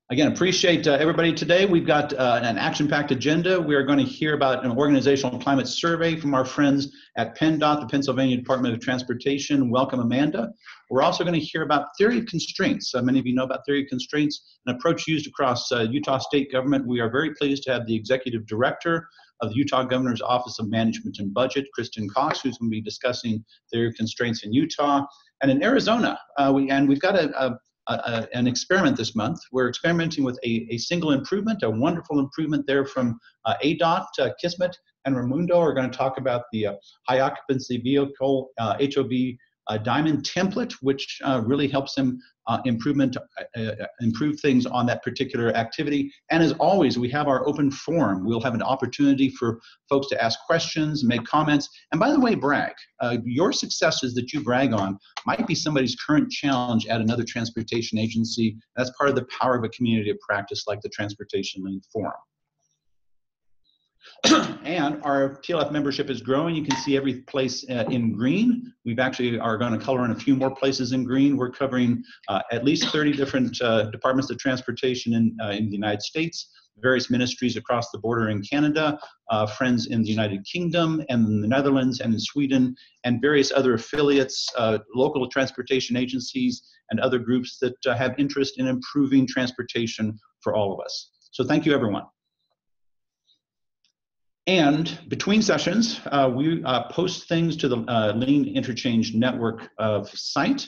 Again, appreciate everybody today. We've got an action-packed agenda. We are going to hear about an organizational climate survey from our friends at PennDOT, the Pennsylvania Department of Transportation. Welcome, Amanda. We're also going to hear about theory of constraints. Many of you know about theory of constraints, an approach used across Utah state government. We are very pleased to have the executive director of the Utah Governor's Office of Management and Budget, Kristen Cox, who's going to be discussing theory of constraints in Utah. And in Arizona, we've got an experiment this month. We're experimenting with a single improvement, a wonderful improvement there from ADOT. Kismet and Raimundo are going to talk about the high occupancy vehicle HOV Diamond template, which really helps them improve things on that particular activity. And as always, we have our open forum. We'll have an opportunity for folks to ask questions, make comments, and by the way, brag. Your successes that you brag on might be somebody's current challenge at another transportation agency. That's part of the power of a community of practice like the Transportation Link Forum. And our TLF membership is growing. You can see every place in green. We've actually are going to color in a few more places in green. We're covering at least 30 different departments of transportation in the United States, various ministries across the border in Canada, friends in the United Kingdom and in the Netherlands and in Sweden, and various other affiliates, local transportation agencies, and other groups that have interest in improving transportation for all of us. So thank you, everyone. And between sessions, we post things to the Lean Interchange Network site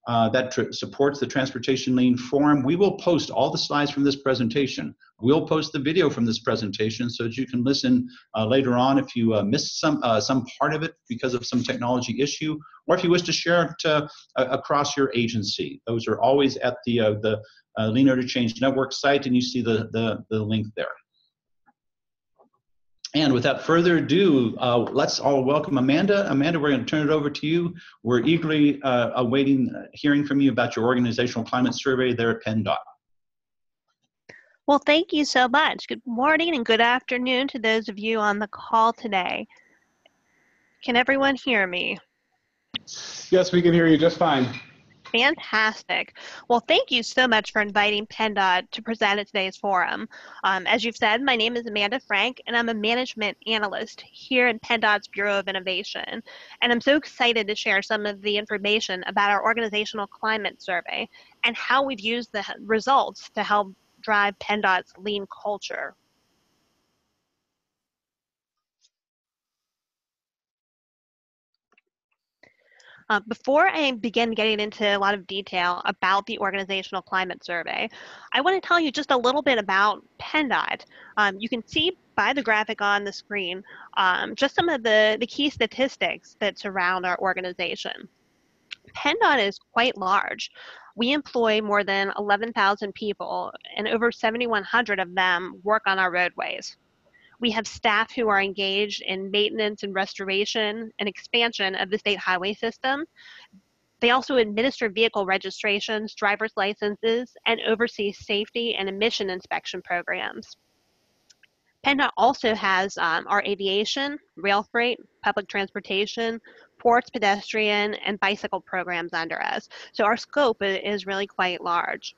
that supports the Transportation Lean Forum. We will post all the slides from this presentation. We'll post the video from this presentation so that you can listen later on if you missed some part of it because of some technology issue, or if you wish to share it across your agency. Those are always at the Lean Interchange Network site, and you see the link there. And without further ado, let's all welcome Amanda. Amanda, we're going to turn it over to you. We're eagerly awaiting hearing from you about your organizational climate survey there at PennDOT. Well, thank you so much. Good morning and good afternoon to those of you on the call today. Can everyone hear me? Yes, we can hear you just fine. Fantastic. Well, thank you so much for inviting PennDOT to present at today's forum. As you've said, my name is Amanda Frank, and I'm a management analyst here in PennDOT's Bureau of Innovation. And I'm so excited to share some of the information about our organizational climate survey and how we've used the results to help drive PennDOT's lean culture. Before I begin getting into a lot of detail about the organizational climate survey, I want to tell you just a little bit about PennDOT. You can see by the graphic on the screen just some of the key statistics that surround our organization. PennDOT is quite large. We employ more than 11,000 people, and over 7,100 of them work on our roadways. We have staff who are engaged in maintenance and restoration and expansion of the state highway system. They also administer vehicle registrations, driver's licenses, and oversee safety and emission inspection programs. PennDOT also has our aviation, rail freight, public transportation, ports, pedestrian, and bicycle programs under us. So our scope is really quite large.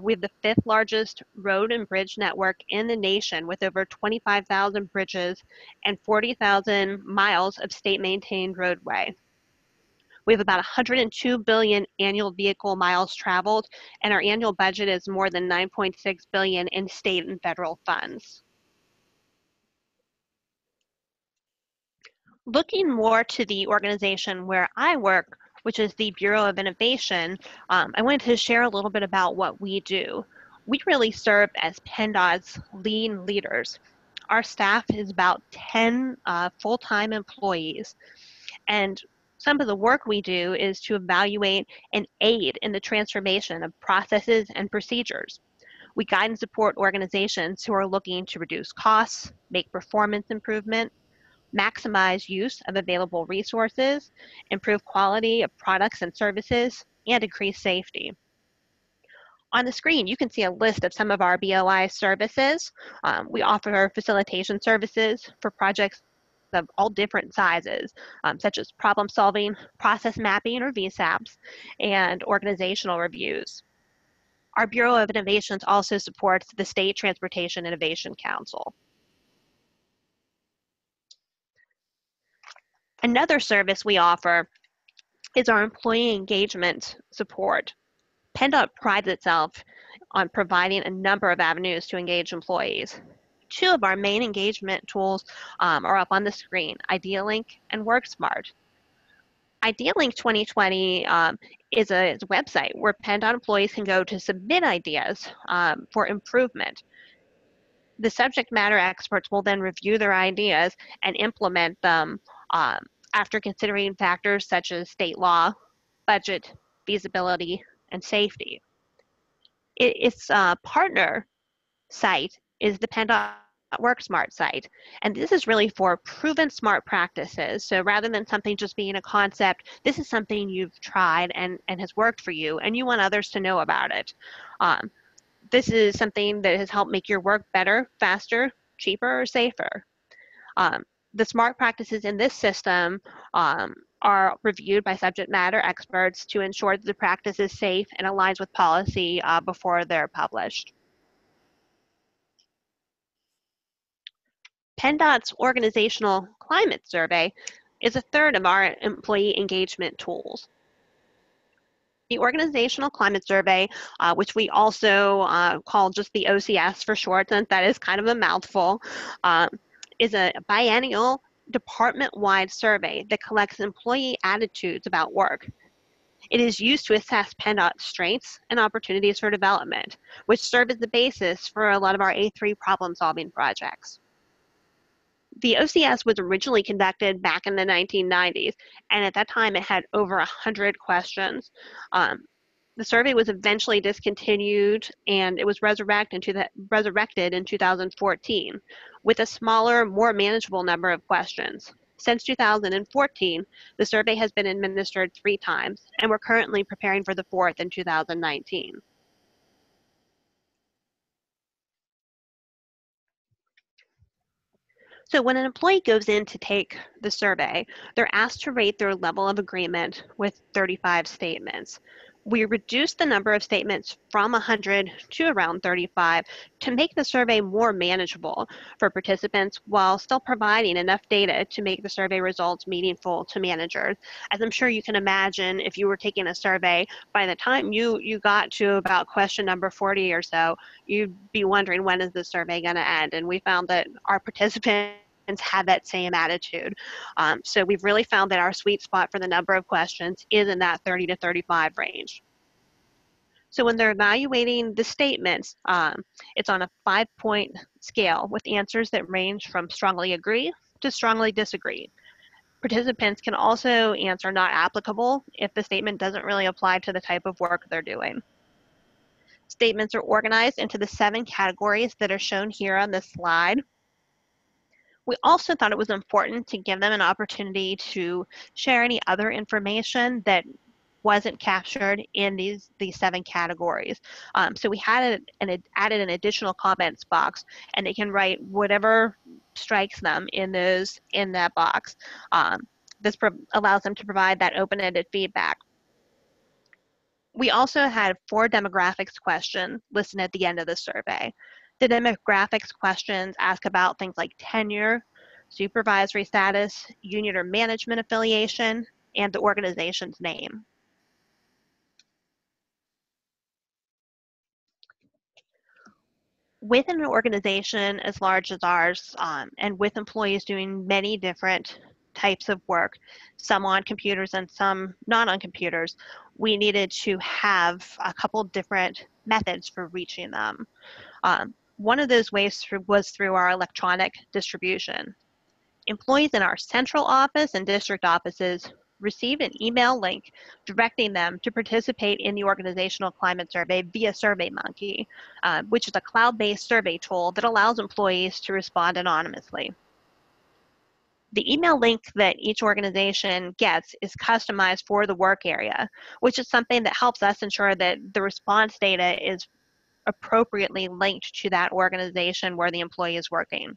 We have the 5th largest road and bridge network in the nation with over 25,000 bridges and 40,000 miles of state-maintained roadway. We have about 102 billion annual vehicle miles traveled, and our annual budget is more than $9.6 billion in state and federal funds. Looking more to the organization where I work, which is the Bureau of Innovation, I wanted to share a little bit about what we do. We really serve as PennDOT's lean leaders. Our staff is about 10 full-time employees, and some of the work we do is to evaluate and aid in the transformation of processes and procedures. We guide and support organizations who are looking to reduce costs, make performance improvement, maximize use of available resources, improve quality of products and services, and increase safety. On the screen, you can see a list of some of our BOI services. We offer facilitation services for projects of all different sizes, such as problem solving, process mapping or VSAPs, and organizational reviews. Our Bureau of Innovations also supports the State Transportation Innovation Council. Another service we offer is our employee engagement support. PennDOT prides itself on providing a number of avenues to engage employees. Two of our main engagement tools are up on the screen, IdeaLink and WorkSmart. IdeaLink 2020 is a website where PennDOT employees can go to submit ideas for improvement. The subject matter experts will then review their ideas and implement them after considering factors such as state law, budget, feasibility, and safety. Its partner site is the PennDOT WorkSmart site, and this is really for proven smart practices. So rather than something just being a concept, this is something you've tried and has worked for you, and you want others to know about it. This is something that has helped make your work better, faster, cheaper, or safer. The smart practices in this system are reviewed by subject matter experts to ensure that the practice is safe and aligns with policy before they're published. PennDOT's Organizational Climate Survey is a third of our employee engagement tools. The Organizational Climate Survey, which we also call just the OCS for short, since that is kind of a mouthful, is a biennial department-wide survey that collects employee attitudes about work. It is used to assess PennDOT's strengths and opportunities for development, which serve as the basis for a lot of our A3 problem-solving projects. The OCS was originally conducted back in the 1990s, and at that time it had over 100 questions. The survey was eventually discontinued, and it was resurrected in 2014 with a smaller, more manageable number of questions. Since 2014, the survey has been administered 3 times, and we're currently preparing for the 4th in 2019. So when an employee goes in to take the survey, they're asked to rate their level of agreement with 35 statements. We reduced the number of statements from 100 to around 35 to make the survey more manageable for participants while still providing enough data to make the survey results meaningful to managers. As I'm sure you can imagine, if you were taking a survey, by the time you got to about question number 40 or so, you'd be wondering, when is the survey going to end? And we found that our participants had that same attitude. So we've really found that our sweet spot for the number of questions is in that 30 to 35 range. So when they're evaluating the statements, it's on a 5-point scale with answers that range from strongly agree to strongly disagree. Participants can also answer not applicable if the statement doesn't really apply to the type of work they're doing. Statements are organized into the 7 categories that are shown here on this slide. We also thought it was important to give them an opportunity to share any other information that wasn't captured in these 7 categories. So we had added an additional comments box, and they can write whatever strikes them in that box. This allows them to provide that open-ended feedback. We also had 4 demographics questions listed at the end of the survey. The demographics questions ask about things like tenure, supervisory status, union or management affiliation, and the organization's name. Within an organization as large as ours, and with employees doing many different types of work, some on computers and some not on computers, we needed to have a couple different methods for reaching them. One of those ways was through our electronic distribution. Employees in our central office and district offices received an email link directing them to participate in the Organizational Climate Survey via SurveyMonkey, which is a cloud-based survey tool that allows employees to respond anonymously. The email link that each organization gets is customized for the work area, which is something that helps us ensure that the response data is appropriately linked to that organization where the employee is working.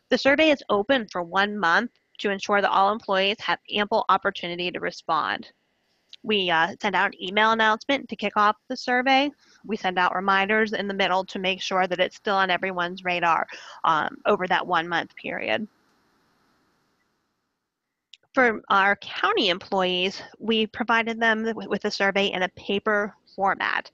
The survey is open for 1 month to ensure that all employees have ample opportunity to respond. We send out an email announcement to kick off the survey. We send out reminders in the middle to make sure that it's still on everyone's radar over that 1 month period. For our county employees, we provided them with a survey in a paper format.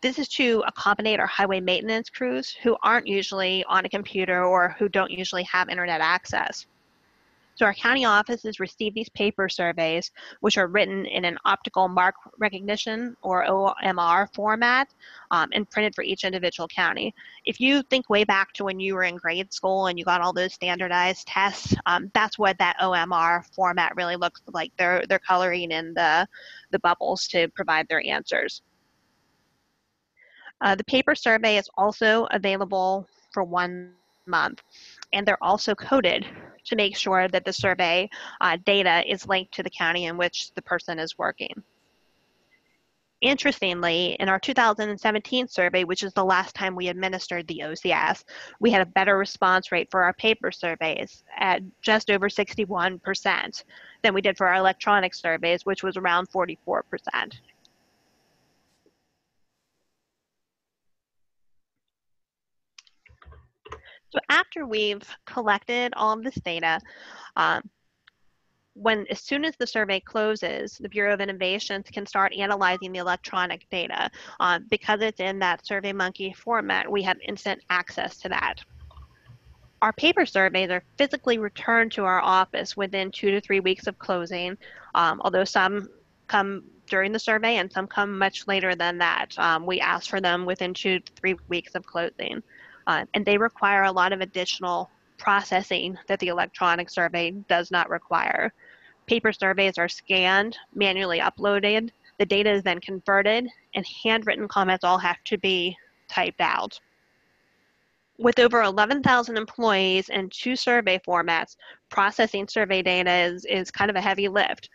This is to accommodate our highway maintenance crews who aren't usually on a computer or who don't usually have internet access. So our county offices receive these paper surveys, which are written in an optical mark recognition or OMR format and printed for each individual county. If you think way back to when you were in grade school and you got all those standardized tests, that's what that OMR format really looks like. They're coloring in the bubbles to provide their answers. The paper survey is also available for 1 month, and they're also coded to make sure that the survey data is linked to the county in which the person is working. Interestingly, in our 2017 survey, which is the last time we administered the OCS, we had a better response rate for our paper surveys at just over 61% than we did for our electronic surveys, which was around 44%. So after we've collected all of this data, as soon as the survey closes, the Bureau of Innovations can start analyzing the electronic data. Because it's in that SurveyMonkey format, we have instant access to that. Our paper surveys are physically returned to our office within 2 to 3 weeks of closing, although some come during the survey and some come much later than that. We ask for them within 2 to 3 weeks of closing. And they require a lot of additional processing that the electronic survey does not require. Paper surveys are scanned, manually uploaded, the data is then converted, and handwritten comments all have to be typed out. With over 11,000 employees and 2 survey formats, processing survey data is kind of a heavy lift.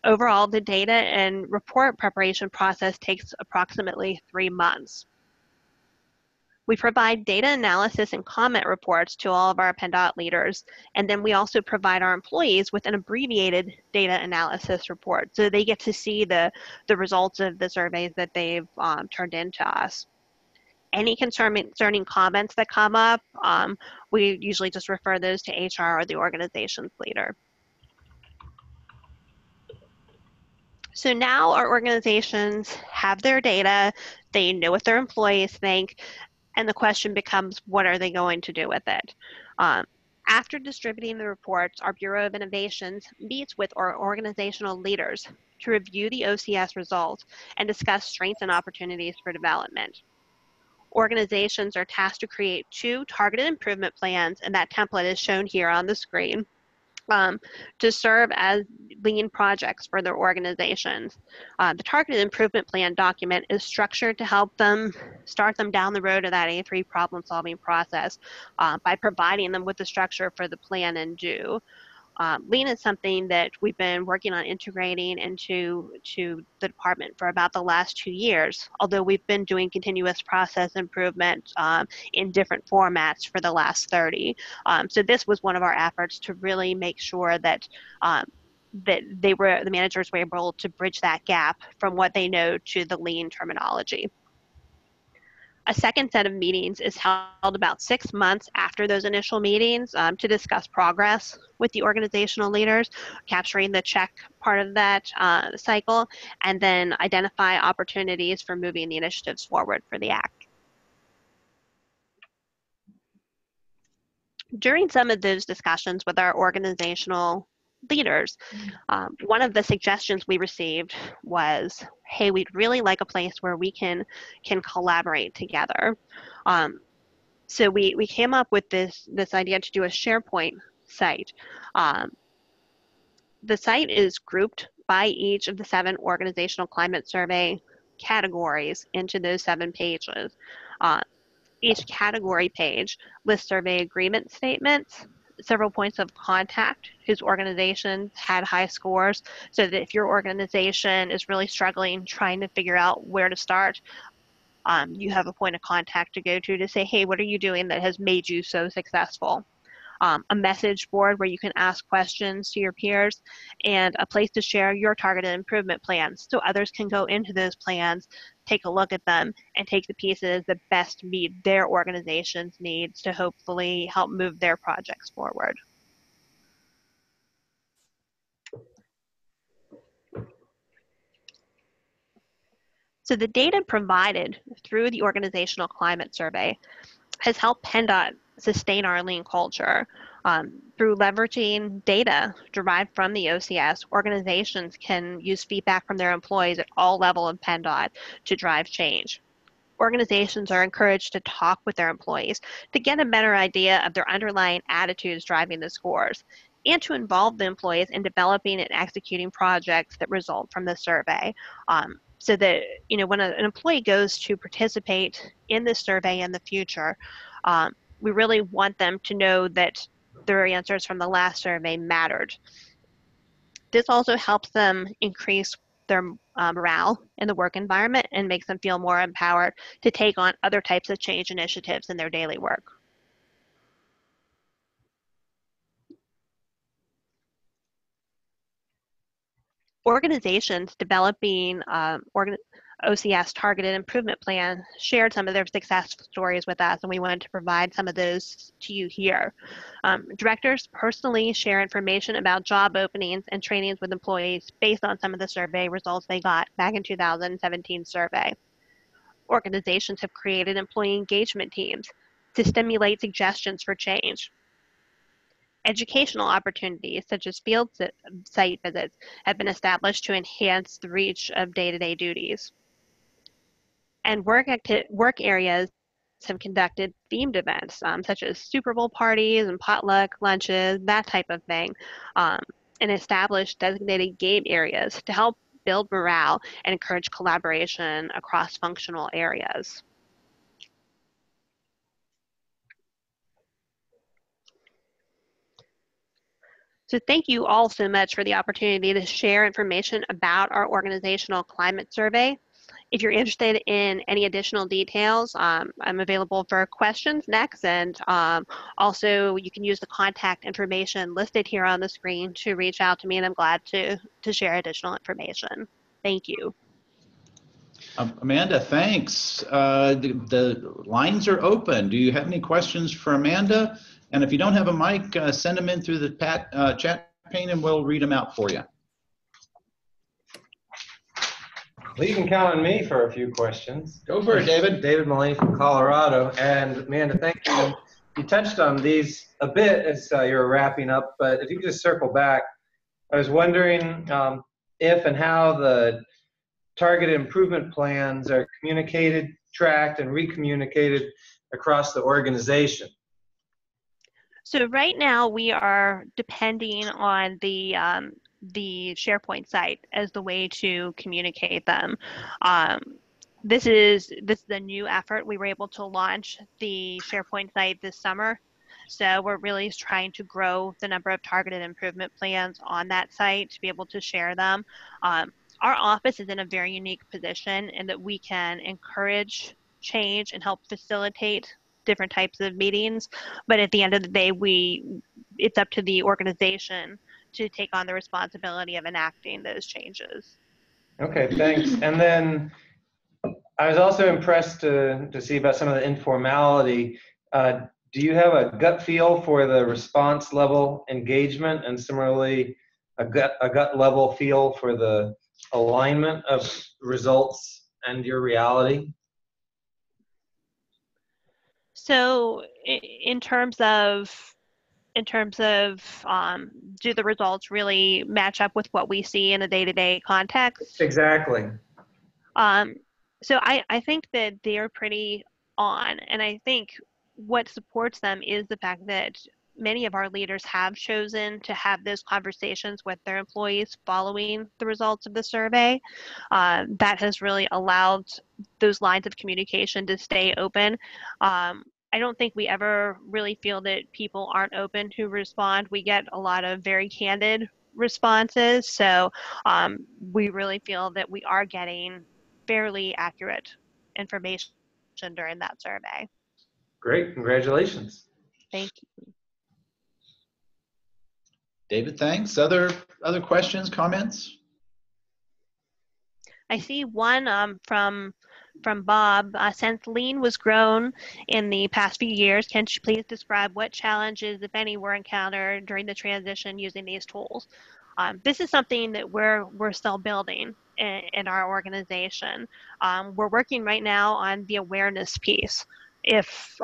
Overall, the data and report preparation process takes approximately 3 months. We provide data analysis and comment reports to all of our PennDOT leaders, and then we also provide our employees with an abbreviated data analysis report, so they get to see the results of the surveys that they've turned in to us. Any concerning comments that come up, we usually just refer those to HR or the organization's leader. So now our organizations have their data, they know what their employees think, and the question becomes, what are they going to do with it? After distributing the reports, our Bureau of Innovations meets with our organizational leaders to review the OCS results and discuss strengths and opportunities for development. Organizations are tasked to create 2 targeted improvement plans, and that template is shown here on the screen, to serve as lean projects for their organizations. The targeted improvement plan document is structured to help them start them down the road of that A3 problem solving process by providing them with the structure for the plan and do. Lean is something that we've been working on integrating into the department for about the last 2 years, although we've been doing continuous process improvement in different formats for the last 30. So this was one of our efforts to really make sure that the managers were able to bridge that gap from what they know to the Lean terminology. A second set of meetings is held about 6 months after those initial meetings to discuss progress with the organizational leaders, capturing the check part of that cycle, and then identify opportunities for moving the initiatives forward for the ACT. During some of those discussions with our organizational leaders, one of the suggestions we received was, hey, we'd really like a place where we can collaborate together. So we came up with this idea to do a SharePoint site. The site is grouped by each of the 7 organizational climate survey categories into those 7 pages. Each category page lists survey agreement statements, several points of contact whose organizations had high scores, so that if your organization is really struggling trying to figure out where to start, you have a point of contact to go to say, hey, what are you doing that has made you so successful? a message board where you can ask questions to your peers, and a place to share your targeted improvement plans so others can go into those plans, take a look at them, and take the pieces that best meet their organization's needs to hopefully help move their projects forward. So the data provided through the Organizational Climate Survey has helped PennDOT sustain our lean culture. Through leveraging data derived from the OCS, organizations can use feedback from their employees at all levels of PennDOT to drive change. Organizations are encouraged to talk with their employees to get a better idea of their underlying attitudes driving the scores, and to involve the employees in developing and executing projects that result from the survey. So that, when an employee goes to participate in this survey in the future, we really want them to know that their answers from the last survey mattered. This also helps them increase their morale in the work environment and makes them feel more empowered to take on other types of change initiatives in their daily work. Organizations developing OCS targeted improvement plan shared some of their success stories with us, and we wanted to provide some of those to you here. Directors personally share information about job openings and trainings with employees based on some of the survey results they got back in 2017 survey. Organizations have created employee engagement teams to stimulate suggestions for change. Educational opportunities, such as field site visits, have been established to enhance the reach of day-to-day duties. And work areas have conducted themed events, such as Super Bowl parties and potluck lunches, that type of thing, and established designated game areas to help build morale and encourage collaboration across functional areas. So thank you all so much for the opportunity to share information about our organizational climate survey. If you're interested in any additional details, I'm available for questions next, and also you can use the contact information listed here on the screen to reach out to me, and I'm glad to share additional information. Thank you. Amanda, thanks. The lines are open. Do you have any questions for Amanda? And if you don't have a mic, send them in through the chat pane and we'll read them out for you. Well, you can count on me for a few questions. Go for it, David. David Mullane from Colorado. And Amanda, thank you. You touched on these a bit as you were wrapping up, but if you could just circle back, I was wondering if and how the targeted improvement plans are communicated, tracked, and recommunicated across the organization. So right now we are depending on the SharePoint site as the way to communicate them. This is a new effort. We were able to launch the SharePoint site this summer. So we're really trying to grow the number of targeted improvement plans on that site to be able to share them. Our office is in a very unique position in that we can encourage change and help facilitate different types of meetings, but at the end of the day, it's up to the organization to take on the responsibility of enacting those changes. Okay, thanks. And then I was also impressed to see about some of the informality. Do you have a gut feel for the response level engagement, and similarly a gut level feel for the alignment of results and your reality? So in terms of do the results really match up with what we see in a day-to-day context? Exactly. So I think that they're pretty on, and I think what supports them is the fact that many of our leaders have chosen to have those conversations with their employees following the results of the survey. That has really allowed those lines of communication to stay open. I don't think we ever really feel that people aren't open to respond. We get a lot of very candid responses, so we really feel that we are getting fairly accurate information during that survey. Great, congratulations. Thank you. David, thanks. Other questions, comments? I see one from Bob. Since lean was grown in the past few years, can you please describe what challenges, if any, were encountered during the transition using these tools? This is something that we're still building in our organization. We're working right now on the awareness piece. If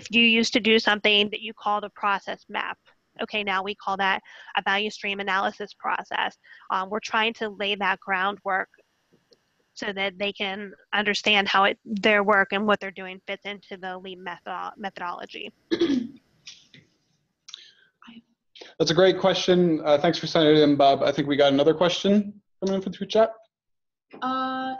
you used to do something that you called a process map, okay, now we call that a value stream analysis process. We're trying to lay that groundwork so that they can understand how their work and what they're doing fits into the lean methodology. That's a great question. Thanks for sending it in, Bob. I think we got another question coming in through chat.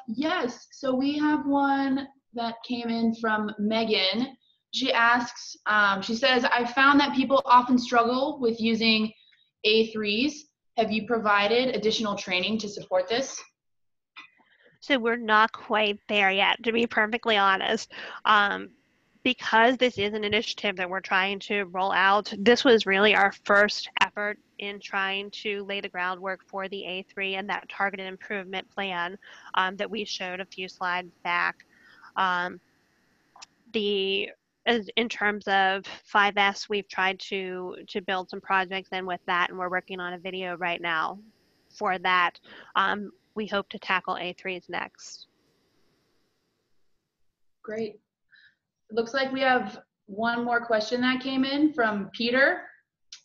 Yes, so we have one that came in from Megan. She asks, she says, I found that people often struggle with using A3s. Have you provided additional training to support this? So we're not quite there yet, to be perfectly honest. Because this is an initiative that we're trying to roll out, this was really our first effort in trying to lay the groundwork for the A3 and that targeted improvement plan that we showed a few slides back. In terms of 5S, we've tried to build some projects in with that, and we're working on a video right now for that. We hope to tackle A3s next. Great. It looks like we have one more question that came in from Peter.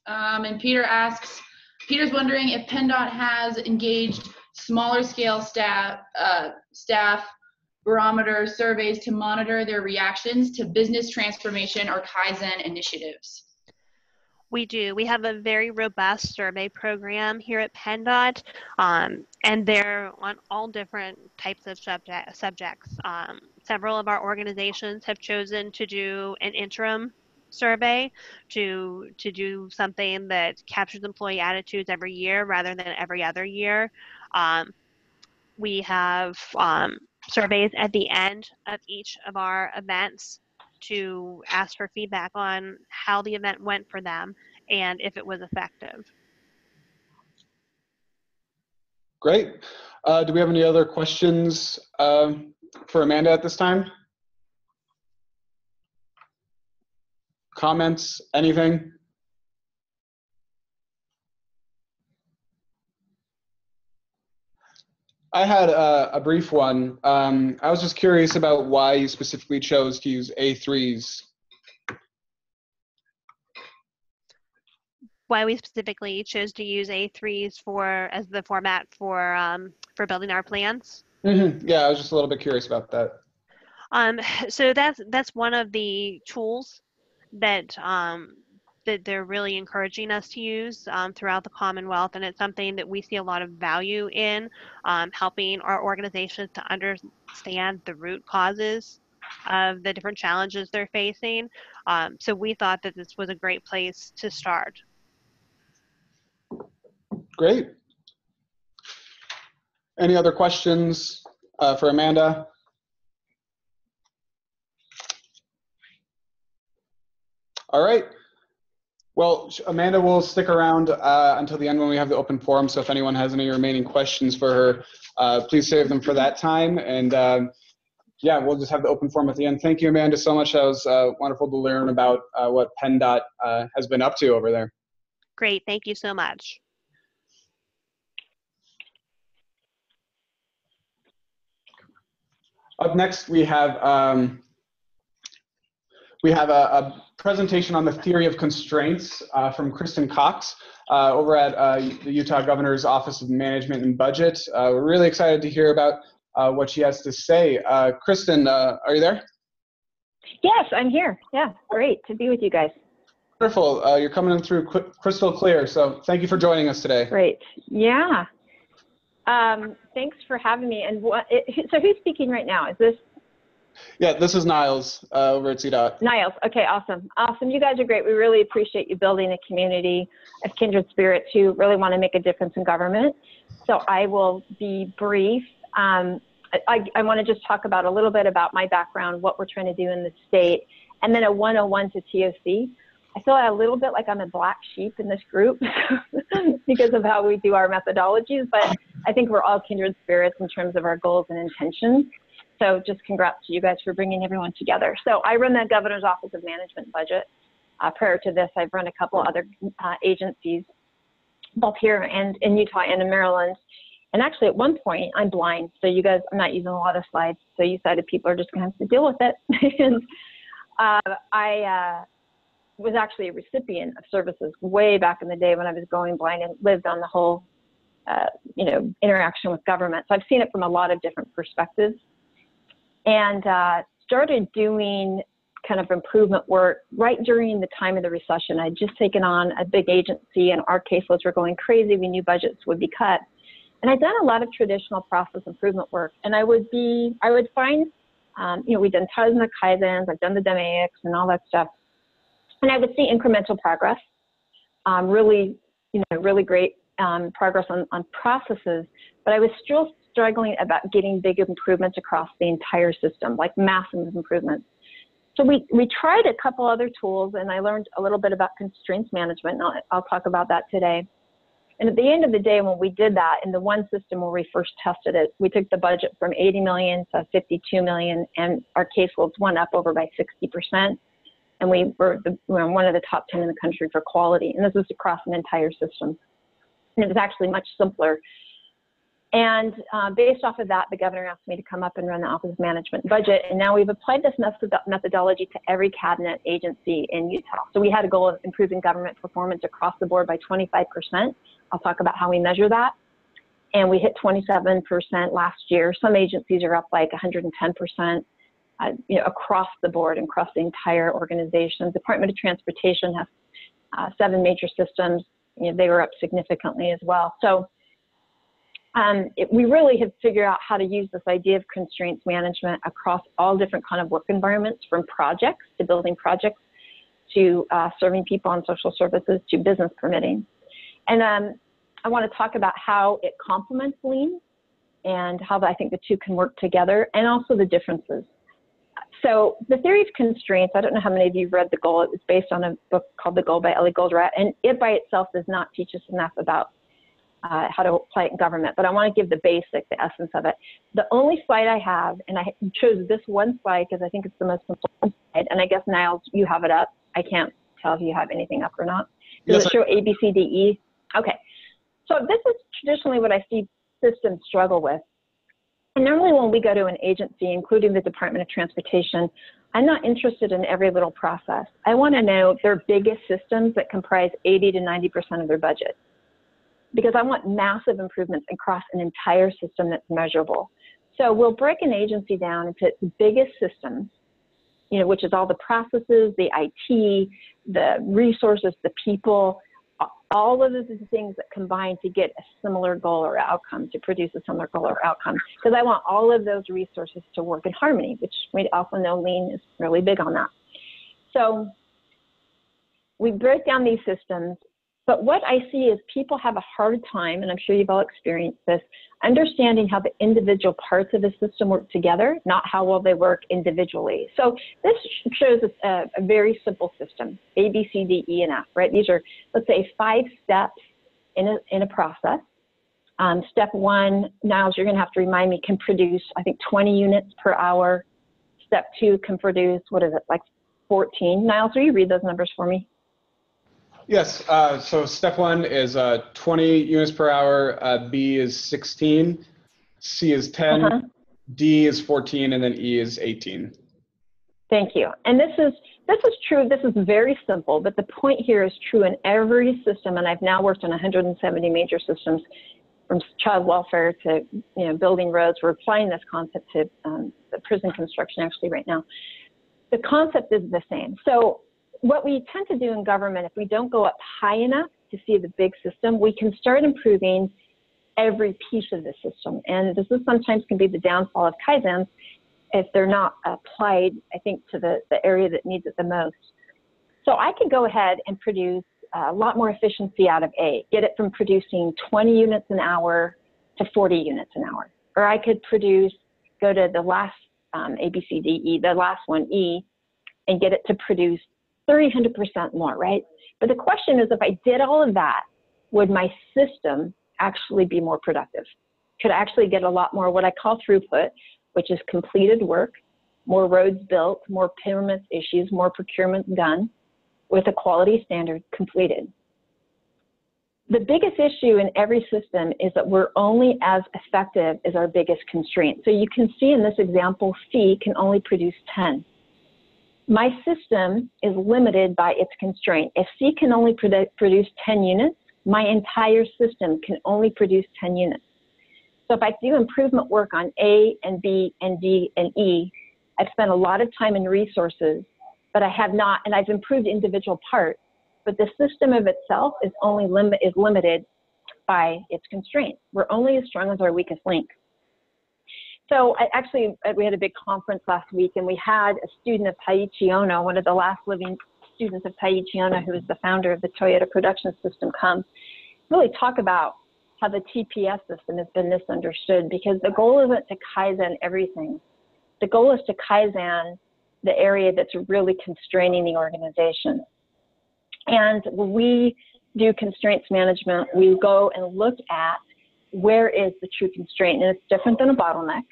And Peter's wondering if PennDOT has engaged smaller scale staff barometer surveys to monitor their reactions to business transformation or Kaizen initiatives. We do. We have a very robust survey program here at PennDOT, and they're on all different types of subjects. Several of our organizations have chosen to do an interim survey to do something that captures employee attitudes every year rather than every other year. We have surveys at the end of each of our events to ask for feedback on how the event went for them and if it was effective. Great. Do we have any other questions for Amanda at this time? Comments, anything? I had a brief one. I was just curious about why you specifically chose to use A3s. Why we specifically chose to use A3s as the format for building our plans. Mm-hmm. Yeah, I was just a little bit curious about that. So that's one of the tools that that they're really encouraging us to use throughout the Commonwealth, and it's something that we see a lot of value in, helping our organizations to understand the root causes of the different challenges they're facing. So we thought that this was a great place to start. Great. Any other questions for Amanda? All right. Well, Amanda will stick around until the end when we have the open forum. So if anyone has any remaining questions for her, please save them for that time. And yeah, we'll just have the open forum at the end. Thank you, Amanda, so much. That was wonderful to learn about what PennDOT has been up to over there. Great. Thank you so much. Up next, we have a presentation on the theory of constraints from Kristen Cox over at the Utah Governor's Office of Management and Budget. We're really excited to hear about what she has to say. Kristen, are you there? Yes, I'm here. Yeah, great to be with you guys. Wonderful. You're coming in through crystal clear, so thank you for joining us today. Great. Yeah. Thanks for having me. And so who's speaking right now? Is this? Yeah, this is Niles over at CDOT. Niles. Okay, awesome. Awesome. You guys are great. We really appreciate you building a community of kindred spirits who really want to make a difference in government. So I will be brief. I want to just talk about a little bit about my background, what we're trying to do in the state, and then a 101 to TOC. I feel a little bit like I'm a black sheep in this group because of how we do our methodologies, but I think we're all kindred spirits in terms of our goals and intentions. So just congrats to you guys for bringing everyone together. So I run the Governor's Office of Management Budget. Prior to this, I've run a couple other agencies, both here and in Utah and in Maryland. And actually, at one point, I'm blind. So you guys, I'm not using a lot of slides. So you decided people are just going to have to deal with it. And I was actually a recipient of services way back in the day when I was going blind and lived on the whole, interaction with government. So I've seen it from a lot of different perspectives. And started doing kind of improvement work right during the time of the recession. I'd just taken on a big agency and our caseloads were going crazy. We knew budgets would be cut. And I'd done a lot of traditional process improvement work. And I would find, we've done tons of Kaizens, I've done the DMAX and all that stuff. And I would see incremental progress, really great progress on processes, but I was still struggling about getting big improvements across the entire system, like massive improvements. So we tried a couple other tools, and I learned a little bit about constraints management, and I'll talk about that today. And at the end of the day, when we did that, in the one system where we first tested it, we took the budget from 80 million to 52 million, and our caseloads went up over by 60%. And we were one of the top 10 in the country for quality. And this was across an entire system. And it was actually much simpler. And based off of that, the governor asked me to come up and run the Office of Management Budget. And now we've applied this methodology to every cabinet agency in Utah. So we had a goal of improving government performance across the board by 25%. I'll talk about how we measure that. And we hit 27% last year. Some agencies are up like 110%, across the board and across the entire organization. Department of Transportation has 7 major systems. They were up significantly as well. So we really have figured out how to use this idea of constraints management across all different kind of work environments, from projects to building projects to serving people on social services to business permitting. And I want to talk about how it complements Lean and how I think the two can work together, and also the differences. So the theory of constraints, I don't know how many of you read The Goal. It was based on a book called The Goal by Ellie Goldratt, and it by itself does not teach us enough about how to apply it in government, but I want to give the basic, the essence of it. The only slide I have, and I chose this one slide because I think it's the most important slide, and I guess, Niles, you have it up. I can't tell if you have anything up or not. Does it show A, B, C, D, E? Okay. So this is traditionally what I see systems struggle with. And normally when we go to an agency, including the Department of Transportation, I'm not interested in every little process. I want to know their biggest systems that comprise 80 to 90% of their budget, because I want massive improvements across an entire system that's measurable. So we'll break an agency down into its biggest systems, which is all the processes, the IT, the resources, the people, all of the things that combine to get a similar goal or outcome, to produce a similar goal or outcome. Because I want all of those resources to work in harmony, which we also know Lean is really big on that. So we break down these systems, but what I see is people have a hard time, and I'm sure you've all experienced this, understanding how the individual parts of the system work together, not how well they work individually. So this shows a very simple system, A, B, C, D, E, and F, right? These are, let's say, 5 steps in a process. Step 1, Niles, you're gonna have to remind me, can produce, I think, 20 units per hour. Step 2 can produce, what is it, like 14? Niles, will you read those numbers for me? Yes, so step 1 is 20 units per hour, B is 16, C is 10, D is 14, and then E is 18. Thank you. And this is true, this is very simple, but the point here is true in every system, and I've now worked on 170 major systems, from child welfare to building roads. We're applying this concept to the prison construction actually right now. The concept is the same. So what we tend to do in government, if we don't go up high enough to see the big system, we can start improving every piece of the system. And this is sometimes can be the downfall of Kaizens if they're not applied, I think, to the area that needs it the most. So I could go ahead and produce a lot more efficiency out of A, get it from producing 20 units an hour to 40 units an hour. Or I could go to the last A, B, C, D, E, the last one, E, and get it to produce 300% more, right? But the question is, if I did all of that, would my system actually be more productive? Could I actually get a lot more what I call throughput, which is completed work, more roads built, more permits issues, more procurements done with a quality standard completed? The biggest issue in every system is that we're only as effective as our biggest constraint. So you can see in this example, C can only produce 10. My system is limited by its constraint. If C can only produce 10 units, my entire system can only produce 10 units. So if I do improvement work on A and B and D and E, I've spent a lot of time and resources, but I have not, and I've improved individual parts, but the system of itself is only limited by its constraints. We're only as strong as our weakest link. So we had a big conference last week, and we had a student of Taiichi Ohno, one of the last living students of Taiichi Ohno, who is the founder of the Toyota production system, come really talk about how the TPS system has been misunderstood, because the goal isn't to Kaizen everything. The goal is to Kaizen the area that's really constraining the organization. And when we do constraints management, we go and look at where is the true constraint, and it's different than a bottleneck.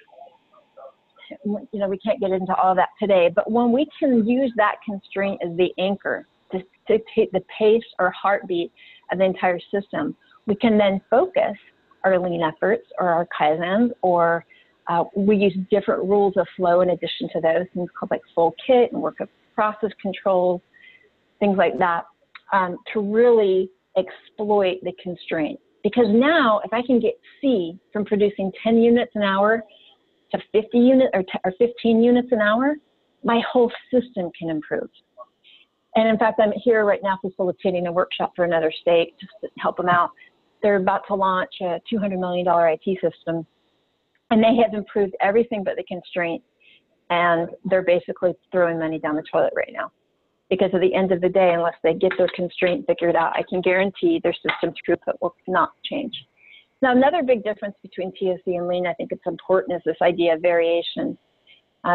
You know, we can't get into all that today, but when we can use that constraint as the anchor to dictate the pace or heartbeat of the entire system, we can then focus our lean efforts or our Kaizens, or we use different rules of flow in addition to those, things called like full kit and work of process controls, things like that, to really exploit the constraint. Because now, if I can get C from producing 10 units an hour to 50 units or 15 units an hour, my whole system can improve. And in fact, I'm here right now facilitating a workshop for another state just to help them out. They're about to launch a $200 million IT system, and they have improved everything but the constraint, and they're basically throwing money down the toilet right now. Because at the end of the day, unless they get their constraint figured out, I can guarantee their system throughput will not change. Now, another big difference between TSC and Lean, I think it's important, is this idea of variation.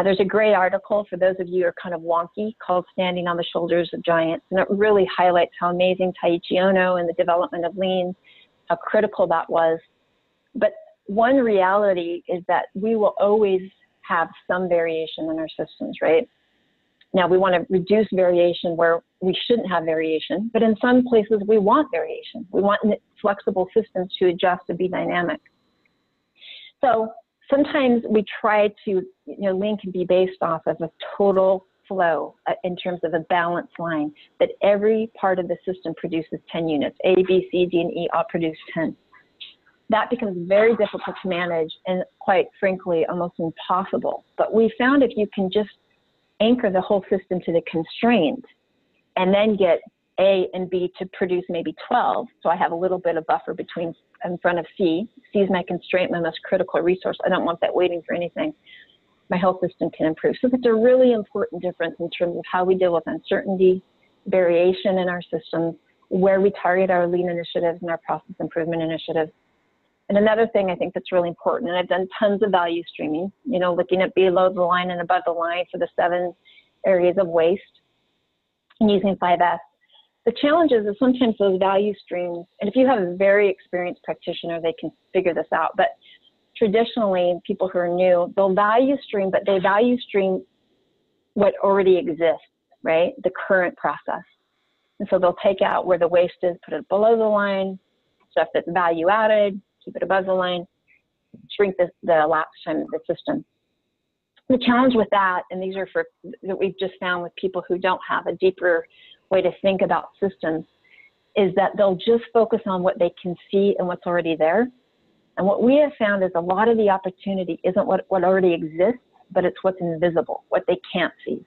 There's a great article for those of you who are kind of wonky called Standing on the Shoulders of Giants, and it really highlights how amazing Taiichi Ohno and the development of Lean, how critical that was. But one reality is that we will always have some variation in our systems, right? Now, we want to reduce variation where we shouldn't have variation, but in some places we want variation. We want flexible systems to adjust to be dynamic. So sometimes we try to, Lean can be based off of a total flow in terms of a balanced line, that every part of the system produces 10 units. A, B, C, D, and E all produce 10. That becomes very difficult to manage and, quite frankly, almost impossible. But we found if you can just anchor the whole system to the constraint and then get A and B to produce maybe 12, so I have a little bit of buffer between in front of C. C is my constraint, my most critical resource. I don't want that waiting for anything. My whole system can improve. So it's a really important difference in terms of how we deal with uncertainty, variation in our systems, where we target our lean initiatives and our process improvement initiatives. And another thing I think that's really important, and I've done tons of value streaming, looking at below the line and above the line for the 7 areas of waste and using 5S. The challenge is that sometimes those value streams, and if you have a very experienced practitioner, they can figure this out, but traditionally, people who are new, they'll value stream, but they value stream what already exists, right? The current process. And so they'll take out where the waste is, put it below the line, stuff that's value added, keep it above the line, shrink the elapsed time of the system. The challenge with that, and these are that we've just found with people who don't have a deeper way to think about systems, is that they'll just focus on what they can see and what's already there. And what we have found is a lot of the opportunity isn't what already exists, but it's what's invisible, what they can't see.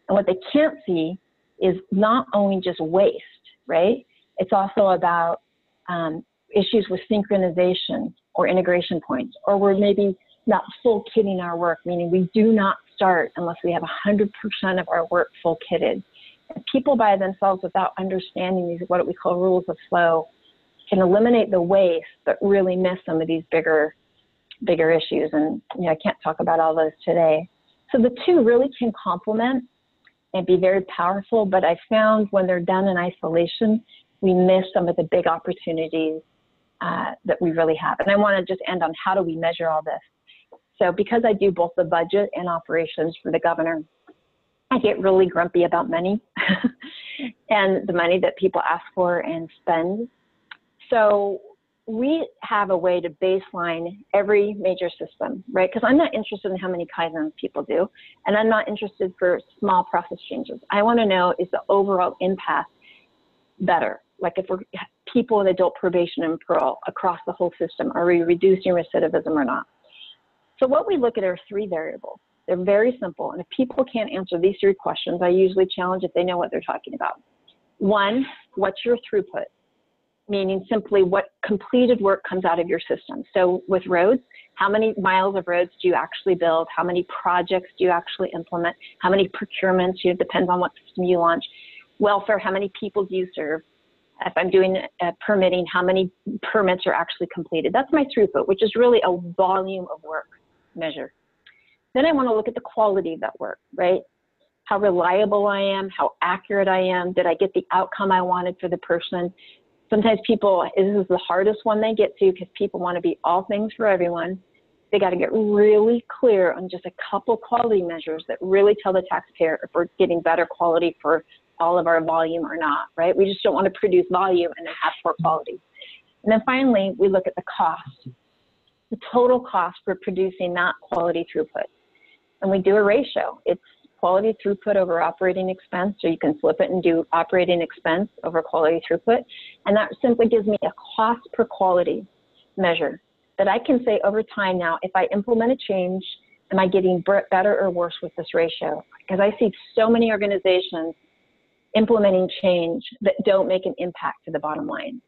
And what they can't see is not only just waste, right? It's also about issues with synchronization or integration points, or we're maybe not full kitting our work, meaning we do not start unless we have 100% of our work full kitted. And people by themselves, without understanding these, what we call rules of flow, can eliminate the waste, but really miss some of these bigger issues. And I can't talk about all those today. So the two really can complement and be very powerful, but I found when they're done in isolation, we miss some of the big opportunities that we really have. And I want to just end on how do we measure all this. So because I do both the budget and operations for the governor, I get really grumpy about money and the money that people ask for and spend. So we have a way to baseline every major system, right? Because I'm not interested in how many Kaizens people do, and I'm not interested for small process changes. I want to know, is the overall impact better? Like if we're people in adult probation and parole across the whole system, are we reducing recidivism or not? So what we look at are 3 variables. They're very simple, and if people can't answer these 3 questions, I usually challenge if they know what they're talking about. 1, what's your throughput? Meaning simply what completed work comes out of your system. So with roads, how many miles of roads do you actually build? How many projects do you actually implement? How many procurements? It depends on what system you launch. Welfare, how many people do you serve? If I'm doing permitting, how many permits are actually completed? That's my throughput, which is really a volume of work measure. Then I want to look at the quality of that work, right? How reliable I am, how accurate I am. Did I get the outcome I wanted for the person? Sometimes people, this is the hardest one they get to because people want to be all things for everyone. They got to get really clear on just a couple quality measures that really tell the taxpayer if we're getting better quality for all of our volume or not, right? We just don't want to produce volume and then have poor quality. And then finally, we look at the cost, the total cost for producing that quality throughput. And we do a ratio. It's quality throughput over operating expense, so you can flip it and do operating expense over quality throughput. And that simply gives me a cost per quality measure that I can say over time now, if I implement a change, am I getting better or worse with this ratio? Because I see so many organizations implementing change that don't make an impact to the bottom line.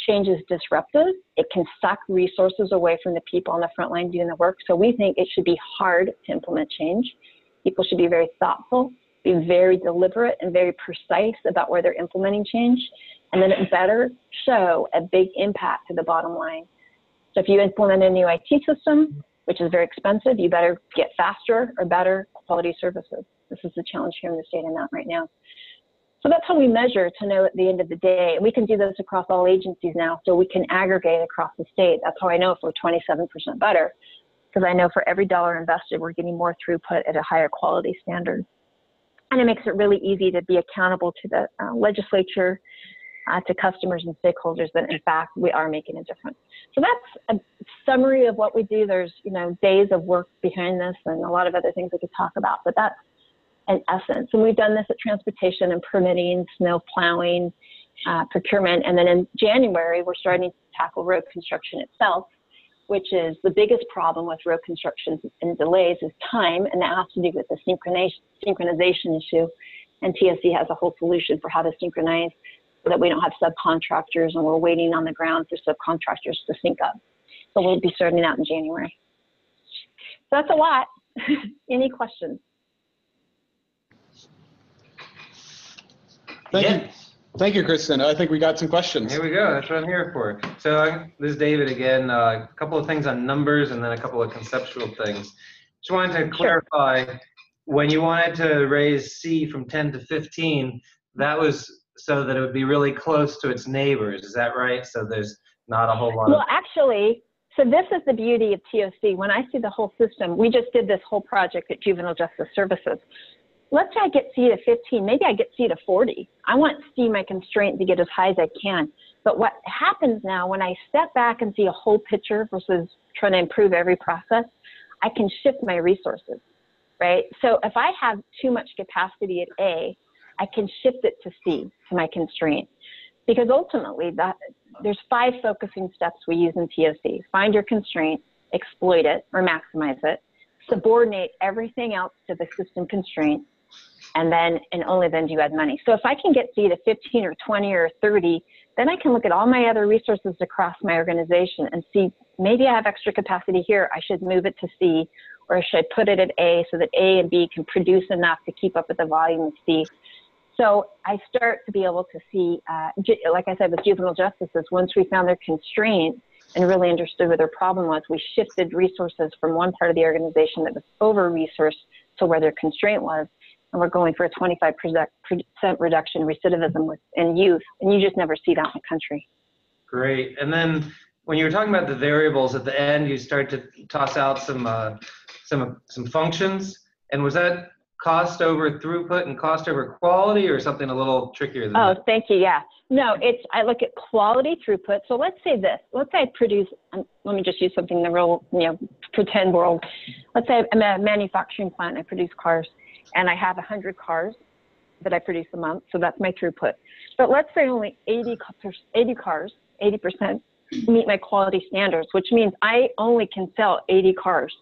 Change is disruptive. It can suck resources away from the people on the front line doing the work. So we think it should be hard to implement change. People should be very thoughtful, be very deliberate and very precise about where they're implementing change. And then it better show a big impact to the bottom line. So if you implement a new IT system, which is very expensive, you better get faster or better quality services. This is the challenge here in the state I'm at right now. So that's how we measure to know at the end of the day. And we can do this across all agencies now, so we can aggregate across the state. That's how I know if we're 27% better, because I know for every dollar invested, we're getting more throughput at a higher quality standard. And it makes it really easy to be accountable to the legislature, to customers and stakeholders that in fact we are making a difference. So that's a summary of what we do. There's days of work behind this and a lot of other things we could talk about, but that's in essence. And we've done this at transportation and permitting, snow plowing, procurement. And then in January, we're starting to tackle road construction itself, which is the biggest problem with road construction and delays is time. And that has to do with the synchronization issue. And TSC has a whole solution for how to synchronize so that we don't have subcontractors and we're waiting on the ground for subcontractors to sync up. So we'll be starting out in January. So that's a lot. Any questions? Thank you, Kristen. I think we got some questions. Here we go. That's what I'm here for. So this is David again. A couple of things on numbers and then a couple of conceptual things. Just wanted to clarify, when you wanted to raise C from 10 to 15, that was so that it would be really close to its neighbors. Is that right? So there's not a whole lot Well, actually, so this is the beauty of TOC. When I see the whole system, we just did this whole project at Juvenile Justice Services. Let's say I get C to 15, maybe I get C to 40. I want C, my constraint, to get as high as I can. But what happens now when I step back and see a whole picture versus trying to improve every process, I can shift my resources, right? So if I have too much capacity at A, I can shift it to C, to my constraint. Because ultimately, there's 5 focusing steps we use in TOC. Find your constraint, exploit it or maximize it, subordinate everything else to the system constraint, and only then do you add money. So if I can get C to 15 or 20 or 30, then I can look at all my other resources across my organization and see, maybe I have extra capacity here. I should move it to C, or should I put it at A so that A and B can produce enough to keep up with the volume of C. So I start to be able to see, like I said, with juvenile justices, once we found their constraint and really understood what their problem was, we shifted resources from one part of the organization that was over-resourced to where their constraint was. and we're going for a 25% reduction in recidivism in youth, and you just never see that in the country. Great. And then when you were talking about the variables at the end, you start to toss out some functions. And was that cost over throughput and cost over quality, or something a little trickier than that? Oh, thank you. Yeah. No, I look at quality throughput. So let's say this. Let's say I produce, let me just use something in the real, pretend world. Let's say I'm a manufacturing plant. I produce cars, and I have 100 cars that I produce a month. So that's my throughput. But let's say only 80 cars, 80% meet my quality standards, which means I only can sell 80 cars,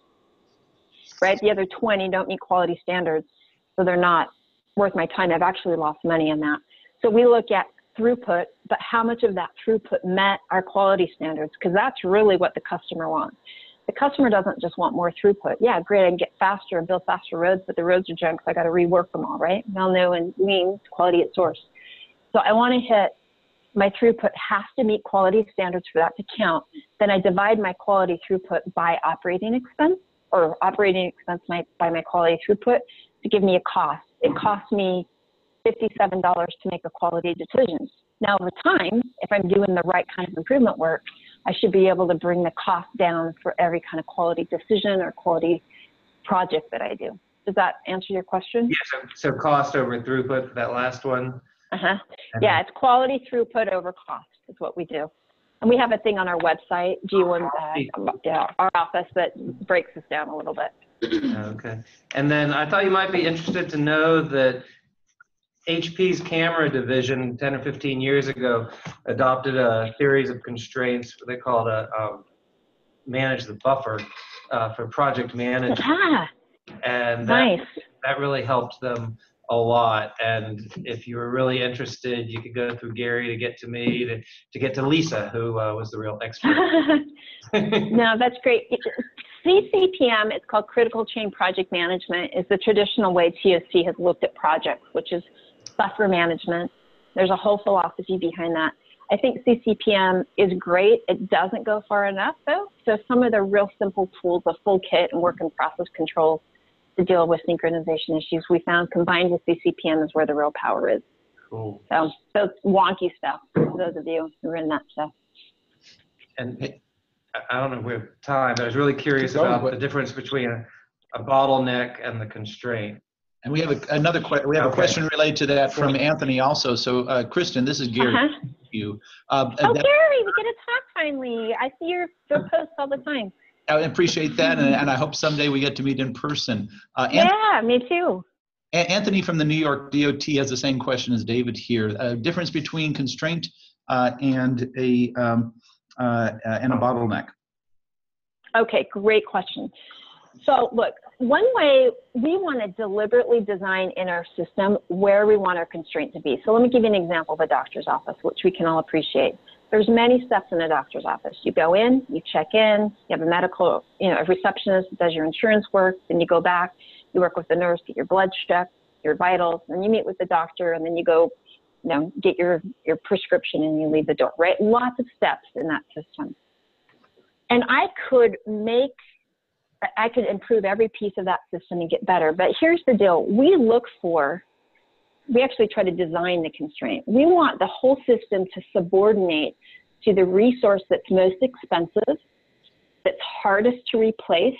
right? The other 20 don't meet quality standards, so they're not worth my time. I've actually lost money on that. So we look at throughput, but how much of that throughput met our quality standards? Because that's really what the customer wants. The customer doesn't just want more throughput. Yeah, great, I can get faster and build faster roads, but the roads are junk, so I got to rework them all, right? Well-known and means quality at source. So I want to hit my throughput has to meet quality standards for that to count. Then I divide my quality throughput by operating expense, or operating expense by my quality throughput to give me a cost. It costs me $57 to make a quality decision. Now, over time, if I'm doing the right kind of improvement work, I should be able to bring the cost down for every kind of quality decision or quality project that I do. Does that answer your question? Yeah, so cost over throughput for that last one. Yeah, it's quality throughput over cost is what we do. And we have a thing on our website, our office, that breaks this down a little bit. Okay. And then I thought you might be interested to know that HP's camera division 10 or 15 years ago adopted a series of constraints they called manage the buffer for project management. And nice. That really helped them a lot. And if you were really interested, you could go through Gary to get to me, to get to Lisa, who was the real expert. No, that's great. CCPM, it's called Critical Chain Project Management, is the traditional way TOC has looked at projects, which is buffer management. There's a whole philosophy behind that. I think CCPM is great. It doesn't go far enough, though. So some of the real simple tools, a full kit and work in process controls to deal with synchronization issues, we found combined with CCPM is where the real power is. Cool. So it's wonky stuff for those of you who are in that stuff. And I don't know if we have time, but I was really curious about the difference between a bottleneck and the constraint. And we have a question related to that from Anthony also. So Kristen, this is Gary. You. Gary, we get to talk finally. I see your posts all the time. I appreciate that, and I hope someday we get to meet in person. Yeah, me too. Anthony from the New York DOT has the same question as David here. Difference between constraint and a bottleneck. Okay, great question. So look, one way we want to deliberately design in our system where we want our constraint to be. So let me give you an example of a doctor's office, which we can all appreciate. There's many steps in a doctor's office. You go in, you check in, you have a medical, a receptionist that does your insurance work, then you go back, you work with the nurse, get your blood checked, your vitals, then you meet with the doctor, and then you go, get your prescription and you leave the door, right? Lots of steps in that system. And I could improve every piece of that system and get better. But here's the deal. We actually try to design the constraint. We want the whole system to subordinate to the resource that's most expensive, that's hardest to replace,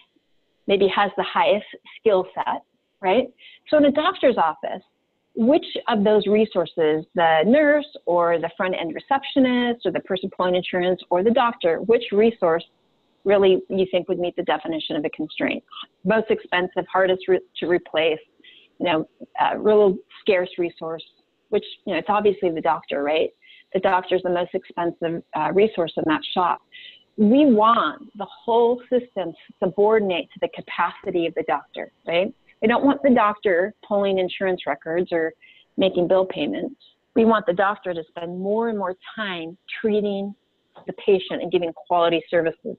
maybe has the highest skill set, right? So in a doctor's office, which of those resources, the nurse or the front-end receptionist or the person pulling insurance or the doctor, which resource really you think would meet the definition of a constraint? Most expensive, hardest to replace, real scarce resource, which, it's obviously the doctor, right? The doctor is the most expensive resource in that shop. We want the whole system to subordinate to the capacity of the doctor, right? We don't want the doctor pulling insurance records or making bill payments. We want the doctor to spend more and more time treating the patient and giving quality services.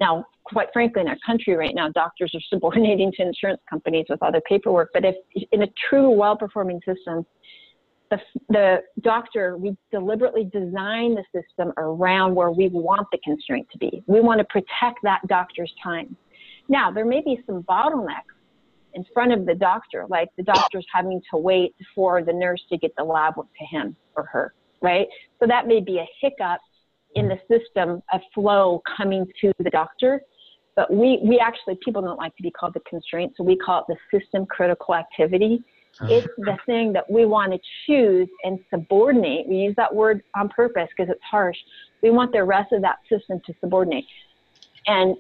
Now, quite frankly, in our country right now, doctors are subordinating to insurance companies with other paperwork. But if in a true, well-performing system, the doctor, we deliberately design the system around where we want the constraint to be. We want to protect that doctor's time. Now, there may be some bottlenecks in front of the doctor, like the doctor's having to wait for the nurse to get the lab to him or her, right? So that may be a hiccup in the system of flow coming to the doctor. But we actually, people don't like to be called the constraint, so we call it the system critical activity. It's the thing that we want to choose and subordinate. We use that word on purpose because it's harsh. We want the rest of that system to subordinate. And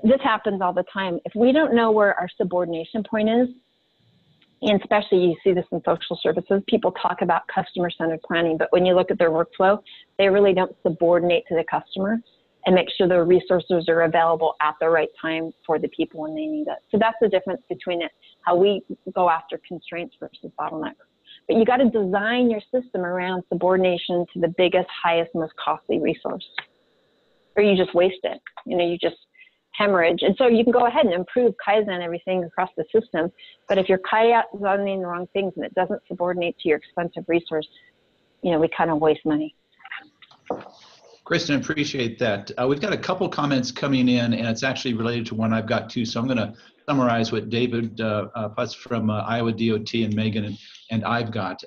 this happens all the time. If we don't know where our subordination point is, and especially you see this in social services, people talk about customer-centered planning, but when you look at their workflow, they really don't subordinate to the customer and make sure the resources are available at the right time for the people when they need it. So that's the difference between it, how we go after constraints versus bottlenecks. But you got to design your system around subordination to the biggest, highest, most costly resource, or you just waste it. You just hemorrhage. And so you can go ahead and improve Kaizen everything across the system, but if you're Kaizening the wrong things and it doesn't subordinate to your expensive resource, we kind of waste money. Kristen, appreciate that. We've got a couple comments coming in, and it's actually related to one I've got too. So I'm going to summarize what David Putz from Iowa DOT and Megan and I've got.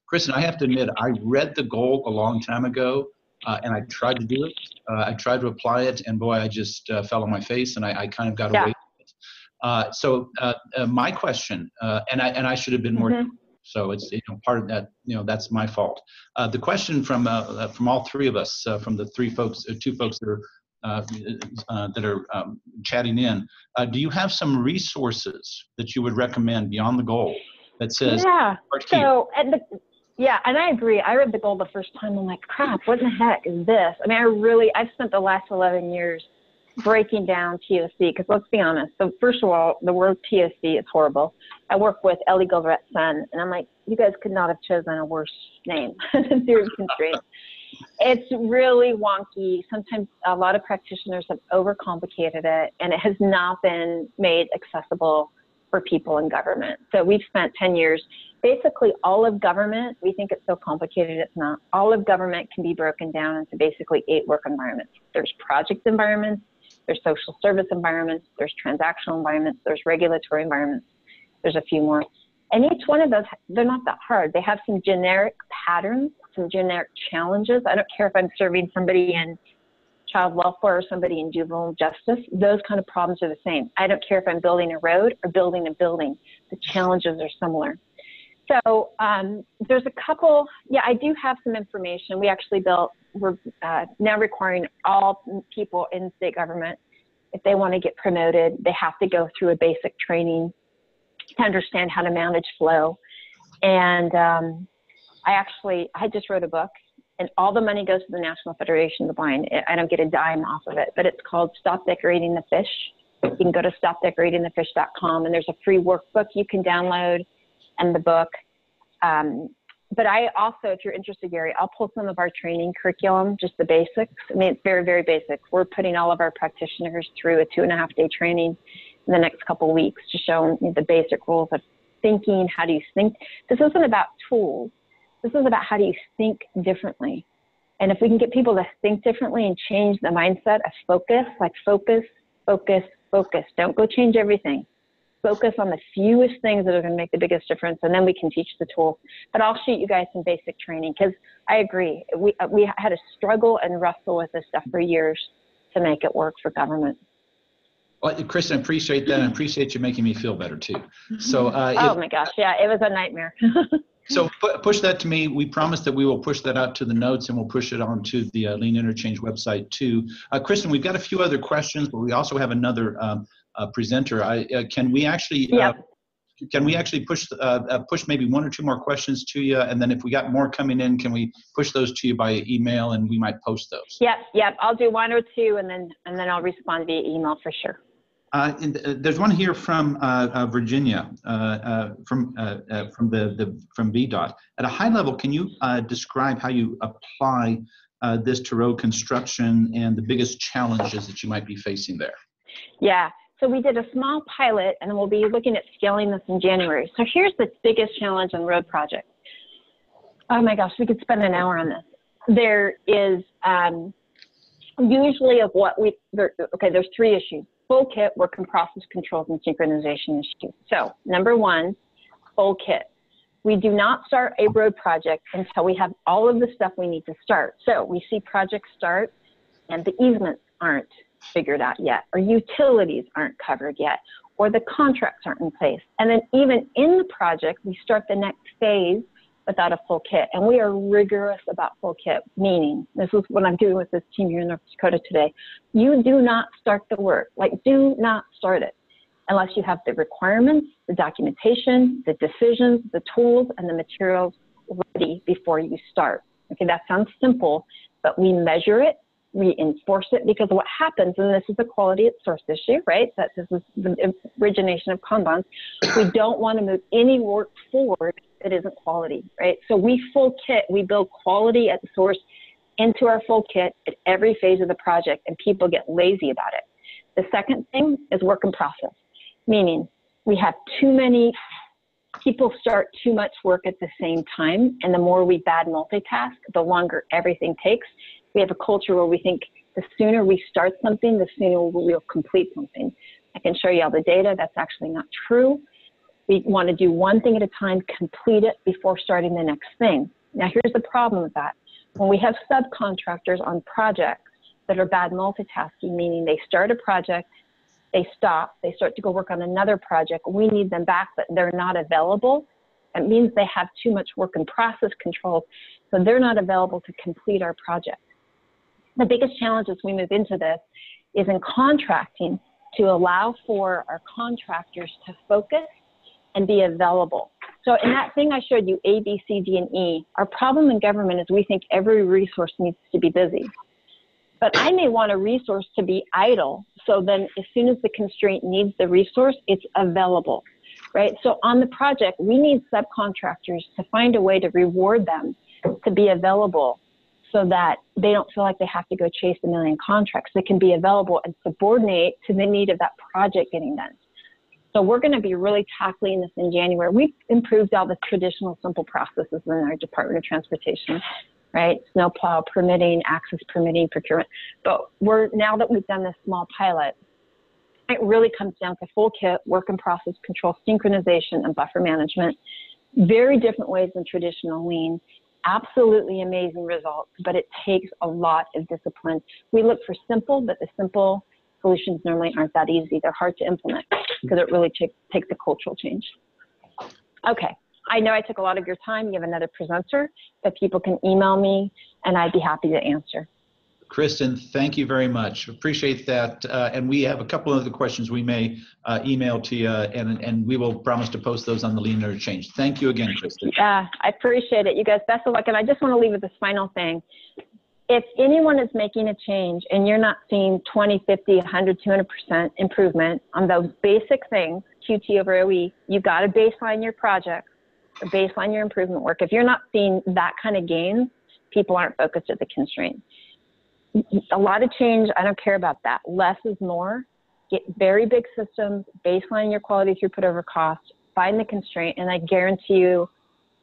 Kristen, I have to admit, I read the goal a long time ago, and I tried to do it. I tried to apply it, and boy, I just fell on my face, and I kind of got away from it. So my question, and I should have been more. So it's part of that. That's my fault. The question from all three of us, from the two folks that are chatting in, do you have some resources that you would recommend beyond the goal that says? Yeah. So and I agree. I read the goal the first time. I'm like, crap, what in the heck is this? I mean, I've spent the last 11 years breaking down TOC, because let's be honest. So first of all, the word TOC is horrible. I work with Ellie Gilbrett's son, and I'm like, you guys could not have chosen a worse name than zero constraints. It's really wonky. Sometimes a lot of practitioners have overcomplicated it, and it has not been made accessible for people in government. So we've spent 10 years, basically all of government, we think it's so complicated, it's not. All of government can be broken down into basically 8 work environments. There's project environments, there's social service environments, there's transactional environments, there's regulatory environments, there's a few more. And each one of those, they're not that hard. They have some generic patterns, some generic challenges. I don't care if I'm serving somebody in child welfare or somebody in juvenile justice. Those kind of problems are the same. I don't care if I'm building a road or building a building. The challenges are similar. So there's a couple, I do have some information. We actually we're now requiring all people in state government, if they want to get promoted, they have to go through a basic training to understand how to manage flow. And I just wrote a book, and all the money goes to the National Federation of the Blind. I don't get a dime off of it, but it's called Stop Decorating the Fish. You can go to stopdecoratingthefish.com, and there's a free workbook you can download and the book. But I also, if you're interested, Gary, I'll pull some of our training curriculum, just the basics. I mean, it's very, very basic. We're putting all of our practitioners through a 2.5-day training in the next couple of weeks to show them the basic rules of thinking. How do you think? This isn't about tools. This is about how do you think differently. And if we can get people to think differently and change the mindset of focus, like focus, focus, focus. Don't go change everything. Focus on the fewest things that are going to make the biggest difference, and then we can teach the tools. But I'll shoot you guys some basic training, because I agree. We had to struggle and wrestle with this stuff for years to make it work for government. Well, Kristen, I appreciate that, and I appreciate you making me feel better too. So, oh my gosh, yeah, it was a nightmare. So push that to me. We promise that we will push that out to the notes, and we'll push it on to the Lean Interchange website too. Kristen, we've got a few other questions, but we also have another presenter. Can we actually push maybe 1 or 2 more questions to you, and then if we got more coming in, can we push those to you by email, and we might post those? Yep. I'll do 1 or 2, and then I'll respond via email for sure. There's one here from Virginia, from PennDOT. At a high level, can you describe how you apply this to road construction and the biggest challenges that you might be facing there? Yeah. So we did a small pilot, and we'll be looking at scaling this in January. So here's the biggest challenge on road projects. Oh my gosh, we could spend an hour on this. There is usually there's 3 issues. full kit, work in process controls, and synchronization issues. So number one, full kit. We do not start a road project until we have all of the stuff we need to start. So we see projects start and the easements aren't figured out yet, or utilities aren't covered yet, or the contracts aren't in place. And then even in the project, we start the next phase without a full kit. And we are rigorous about full kit, meaning, this is what I'm doing with this team here in North Dakota today. You do not start the work, like do not start it unless you have the requirements, the documentation, the decisions, the tools, and the materials ready before you start. Okay, that sounds simple, but we measure it, we enforce it, because what happens, and this is a quality at source issue, right? That this is the origination of Kanban. We don't want to move any work forward that isn't quality, right? So we full kit, we build quality at the source into our full kit at every phase of the project, and people get lazy about it. The second thing is work in process, meaning we have too many people start too much work at the same time, and the more we bad multitask, the longer everything takes. We have a culture where we think the sooner we start something, the sooner we'll complete something. I can show you all the data. That's actually not true. We want to do one thing at a time, complete it before starting the next thing. Now, here's the problem with that. When we have subcontractors on projects that are bad multitasking, meaning they start a project, they stop, they start to go work on another project, we need them back, but they're not available. It means they have too much work in process control, so they're not available to complete our project. The biggest challenge as we move into this is in contracting to allow for our contractors to focus and be available. So in that thing I showed you, A, B, C, D, and E, our problem in government is we think every resource needs to be busy. But I may want a resource to be idle, so then as soon as the constraint needs the resource, it's available, right? So on the project, we need subcontractors to find a way to reward them to be available so that they don't feel like they have to go chase a million contracts. They can be available and subordinate to the need of that project getting done. So we're going to be really tackling this in January. We've improved all the traditional simple processes in our Department of Transportation, right? Snowplow permitting, access permitting, procurement. But now that we've done this small pilot, it really comes down to full kit, work in process control, synchronization, and buffer management. Very different ways than traditional lean. Absolutely amazing results, but it takes a lot of discipline. We look for simple, but the simple solutions normally aren't that easy. They're hard to implement because it really takes a cultural change. Okay, I know I took a lot of your time. You have another presenter that people can email me, and I'd be happy to answer. Kristen, thank you very much. Appreciate that. And we have a couple of other questions we may email to you, and we will promise to post those on the Lean Nerd Change. Thank you again, Kristen. Yeah, I appreciate it. You guys, best of luck. And I just want to leave with this final thing. If anyone is making a change and you're not seeing 20, 50, 100, 200% improvement on those basic things, QT over OE, you've got to baseline your project or baseline your improvement work. If you're not seeing that kind of gain, people aren't focused at the constraint. A lot of change, I don't care about that. Less is more. Get very big systems, baseline your quality throughput over cost, find the constraint, and I guarantee you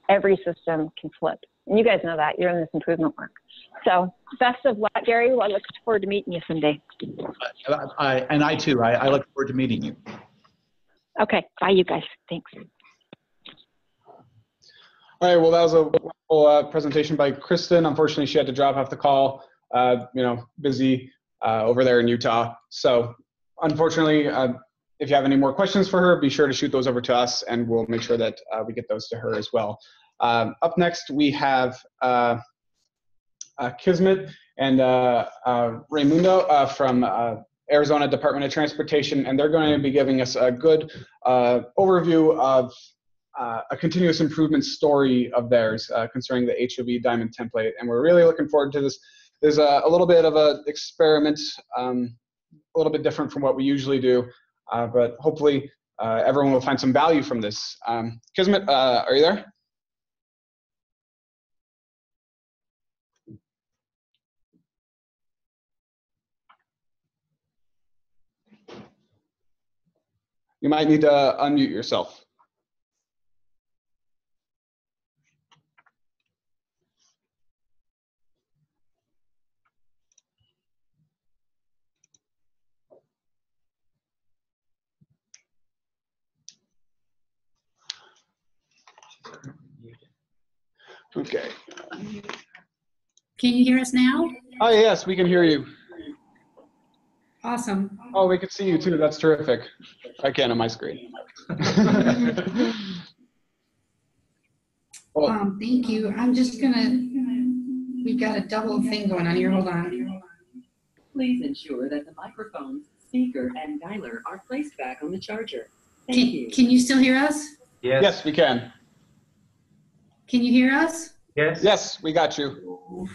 every system can flip. And you guys know that. You're in this improvement work. So best of luck, Gary. Well, I look forward to meeting you someday. I too. I look forward to meeting you. Okay. Bye, you guys. Thanks. All right, well, that was a wonderful presentation by Kristen. Unfortunately, she had to drop off the call, busy over there in Utah. So unfortunately, if you have any more questions for her, be sure to shoot those over to us, and we'll make sure that we get those to her as well. Up next, we have Kismet and Raimundo from Arizona Department of Transportation, and they're going to be giving us a good overview of a continuous improvement story of theirs concerning the HOV Diamond template, and we're really looking forward to this. There's a little bit of an experiment, a little bit different from what we usually do, but hopefully everyone will find some value from this. Kismet, are you there? You might need to unmute yourself. Okay. Can you hear us now? Oh, yes, we can hear you. Awesome. Oh, we can see you too. That's terrific. I can on my screen. Well, Thank you. I'm just we've got a double thing going on here. Hold on. Please ensure that the microphones, speaker, and dialer are placed back on the charger. Thank you. Can you still hear us? Yes. yes, we can. Can you hear us? Yes. Yes, we got you.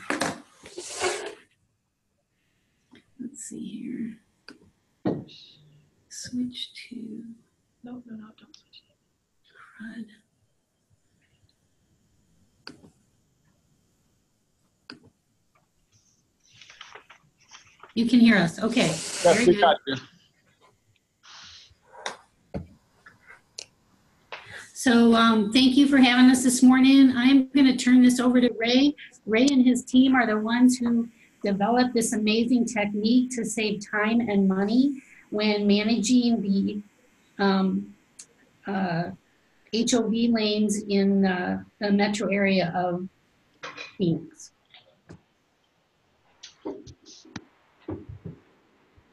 Let's see here. Switch to. No, don't switch. CRUD. You can hear us. Okay. Yes, Very we good. got you. So thank you for having us this morning. I'm going to turn this over to Ray. Ray and his team are the ones who developed this amazing technique to save time and money when managing the HOV lanes in the metro area of Phoenix.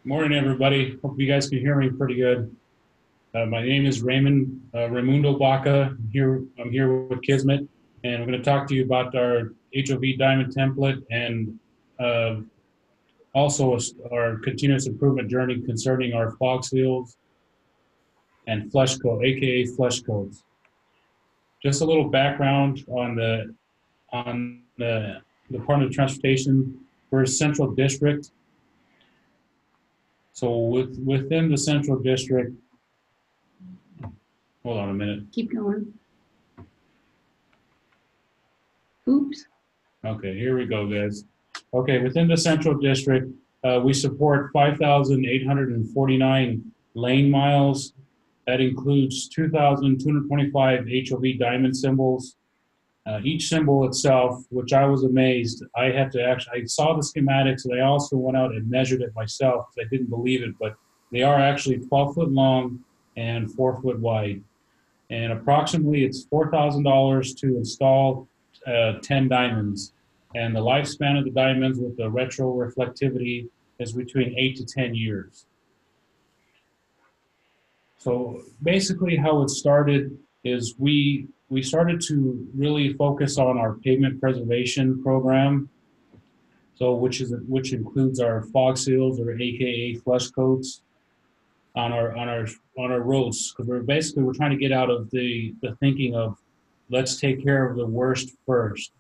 Morning, everybody. Hope you guys can hear me pretty good. My name is Raimundo Baca. I'm here with Kismet, and I'm going to talk to you about our HOV Diamond template and also our continuous improvement journey concerning our fog seals and flush coat, aka flush coats. Just a little background on the Department of Transportation. We're a central district. So within the central district, hold on a minute. Keep going. Oops. Okay, here we go, guys. Okay, within the central district, we support 5,849 lane miles. That includes 2,225 HOV Diamond symbols. Each symbol itself, which I was amazed, I saw the schematics and I also went out and measured it myself because I didn't believe it, but they are actually 12 foot long and 4 foot wide. And approximately it's $4,000 to install 10 diamonds. And the lifespan of the diamonds with the retro reflectivity is between 8 to 10 years. So basically how it started is we started to really focus on our pavement preservation program. So which includes our fog seals, or AKA flush coats, on our roads, because we're trying to get out of the thinking of let's take care of the worst first.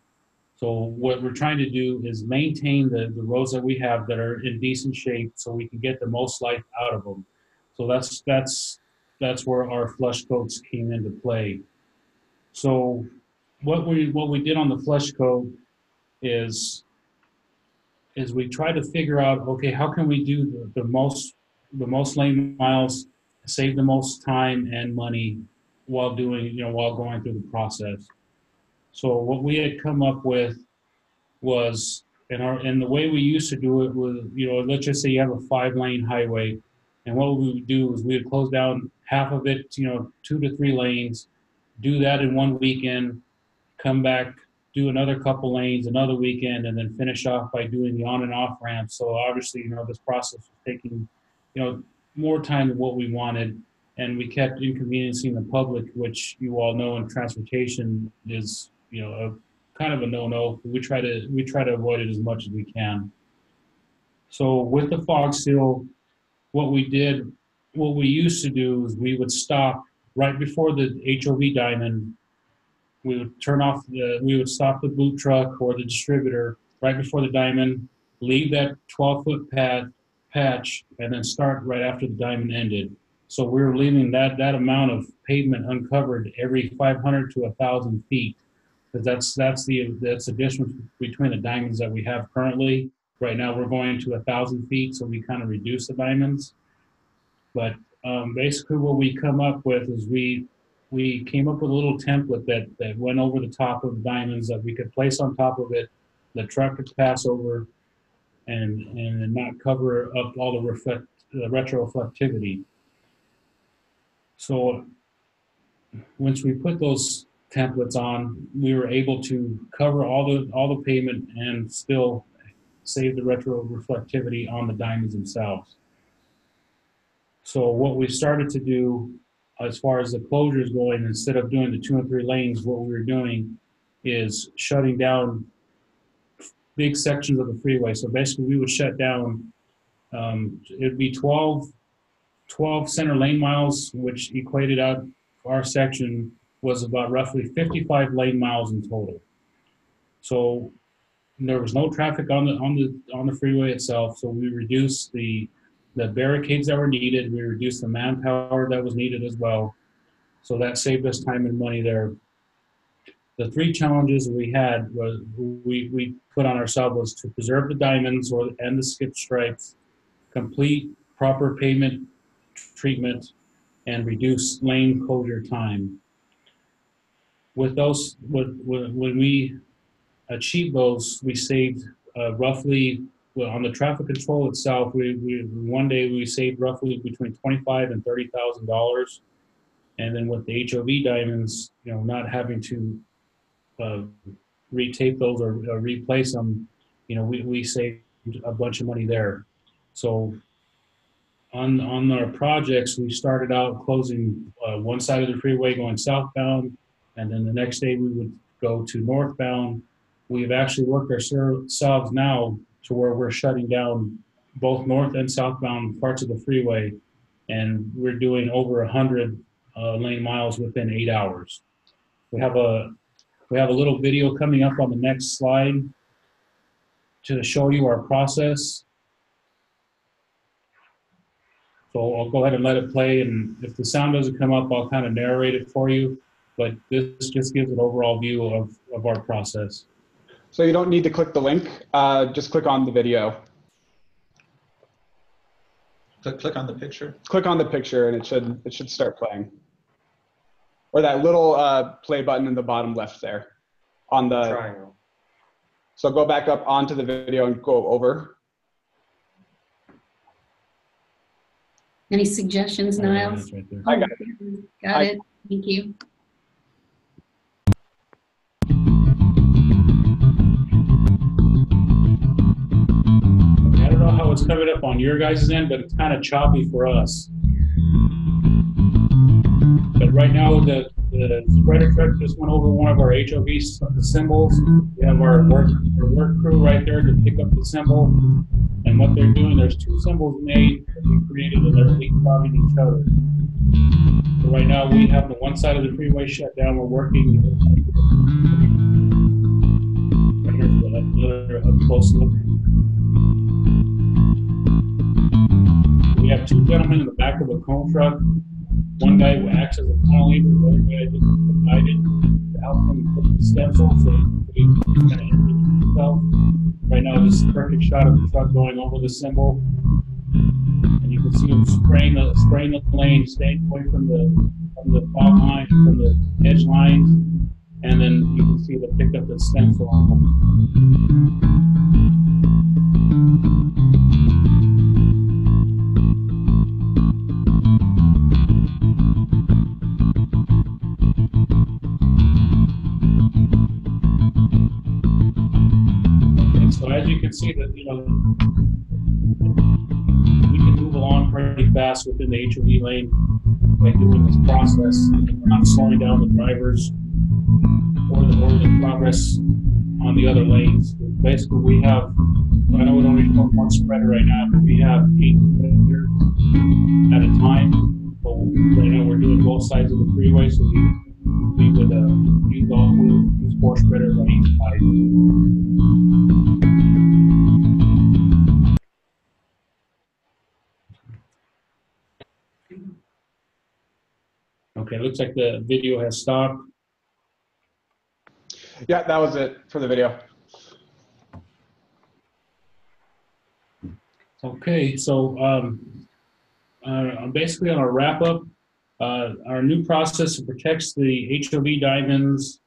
So what we're trying to do is maintain the roads that we have that are in decent shape so we can get the most life out of them. So that's where our flush coats came into play. So what we did on the flush coat is we try to figure out, okay, how can we do the most lane miles, save the most time and money while going through the process. So what we had come up with was, and the way we used to do it was, let's just say you have a 5-lane highway, and what we would do is we would close down half of it, 2 to 3 lanes, do that in one weekend, come back, do another couple lanes another weekend, and then finish off by doing the on and off ramps. So obviously, this process was taking, more time than what we wanted, and we kept inconveniencing the public, which you all know in transportation is, kind of a no-no. We try to avoid it as much as we can. So with the fog seal, what we used to do is we would stop right before the HOV Diamond. We would we would stop the boot truck or the distributor right before the diamond, leave that 12-foot patch, and then start right after the diamond ended. So we were leaving that amount of pavement uncovered every 500 to 1,000 feet, because that's the difference between the diamonds that we have currently. Right now we're going to 1,000 feet, so we kind of reduce the diamonds. But basically what we come up with is we came up with a little template that went over the top of the diamonds that we could place on top of it, the truck could pass over, and not cover up all the retroreflectivity. So once we put those templates on, we were able to cover all the pavement and still save the retro reflectivity on the diamonds themselves. So what we started to do as far as the closures going, instead of doing the 2 and 3 lanes, what we were doing is shutting down big sections of the freeway. So basically we would shut down, it'd be 12 center lane miles, which equated out our section was about roughly 55 lane miles in total. So there was no traffic on the freeway itself. So we reduced the barricades that were needed. We reduced the manpower that was needed as well. So that saved us time and money there. The 3 challenges we had was we put on ourselves was to preserve the diamonds and the skip stripes, complete proper pavement treatment, and reduce lane closure time. With those, when we achieved those, we saved roughly, well, on the traffic control itself, one day we saved roughly between $25,000 and $30,000. And then with the HOV diamonds, you know, not having to retape those or replace them, you know, we saved a bunch of money there. So on our projects, we started out closing one side of the freeway going southbound, and then the next day we would go to northbound. We've actually worked ourselves now to where we're shutting down both north and southbound parts of the freeway, and we're doing over 100 lane miles within 8 hours. We have a little video coming up on the next slide to show you our process. So I'll go ahead and let it play, and if the sound doesn't come up, I'll kind of narrate it for you, but this just gives an overall view of our process. So you don't need to click the link, just click on the video. Click on the picture. Click on the picture and it should start playing. Or that little play button in the bottom left there on the triangle. So go back up onto the video and go over. Any suggestions, Niles? Right there. I got it. Got it. Thank you. I don't know how it's coming up on your guys' end, but it's kind of choppy for us. But right now, the spreader truck just went over one of our HOV symbols. We have our work crew right there to pick up the symbol. And what they're doing, there's 2 symbols made that we created, and they're leapfrogging each other. So right now, we have the one side of the freeway shut down. We're working. Right here's another up close look. We have 2 gentlemen in the back of a cone truck. One guy who acts as a tunnel leader, the other guy just guided to help him put the stencil so he can kind of injure himself. Right now, this is a perfect shot of the truck going over the symbol. And you can see him spraying the lane, staying away from the fog line, from the edge lines. And then you can see the pick up the stencil on them. So as you can see that, you know, we can move along pretty fast within the HOV lane by doing this process. We're not slowing down the drivers or the progress on the other lanes. Basically, we have, I know we don't need one spreader right now, but we have 8 spreaders at a time. But right now we're doing both sides of the freeway, so we would use 4 spreaders on each side. Okay, looks like the video has stopped. Yeah, that was it for the video. Okay, so basically on our wrap up, our new process protects the HOV diamonds,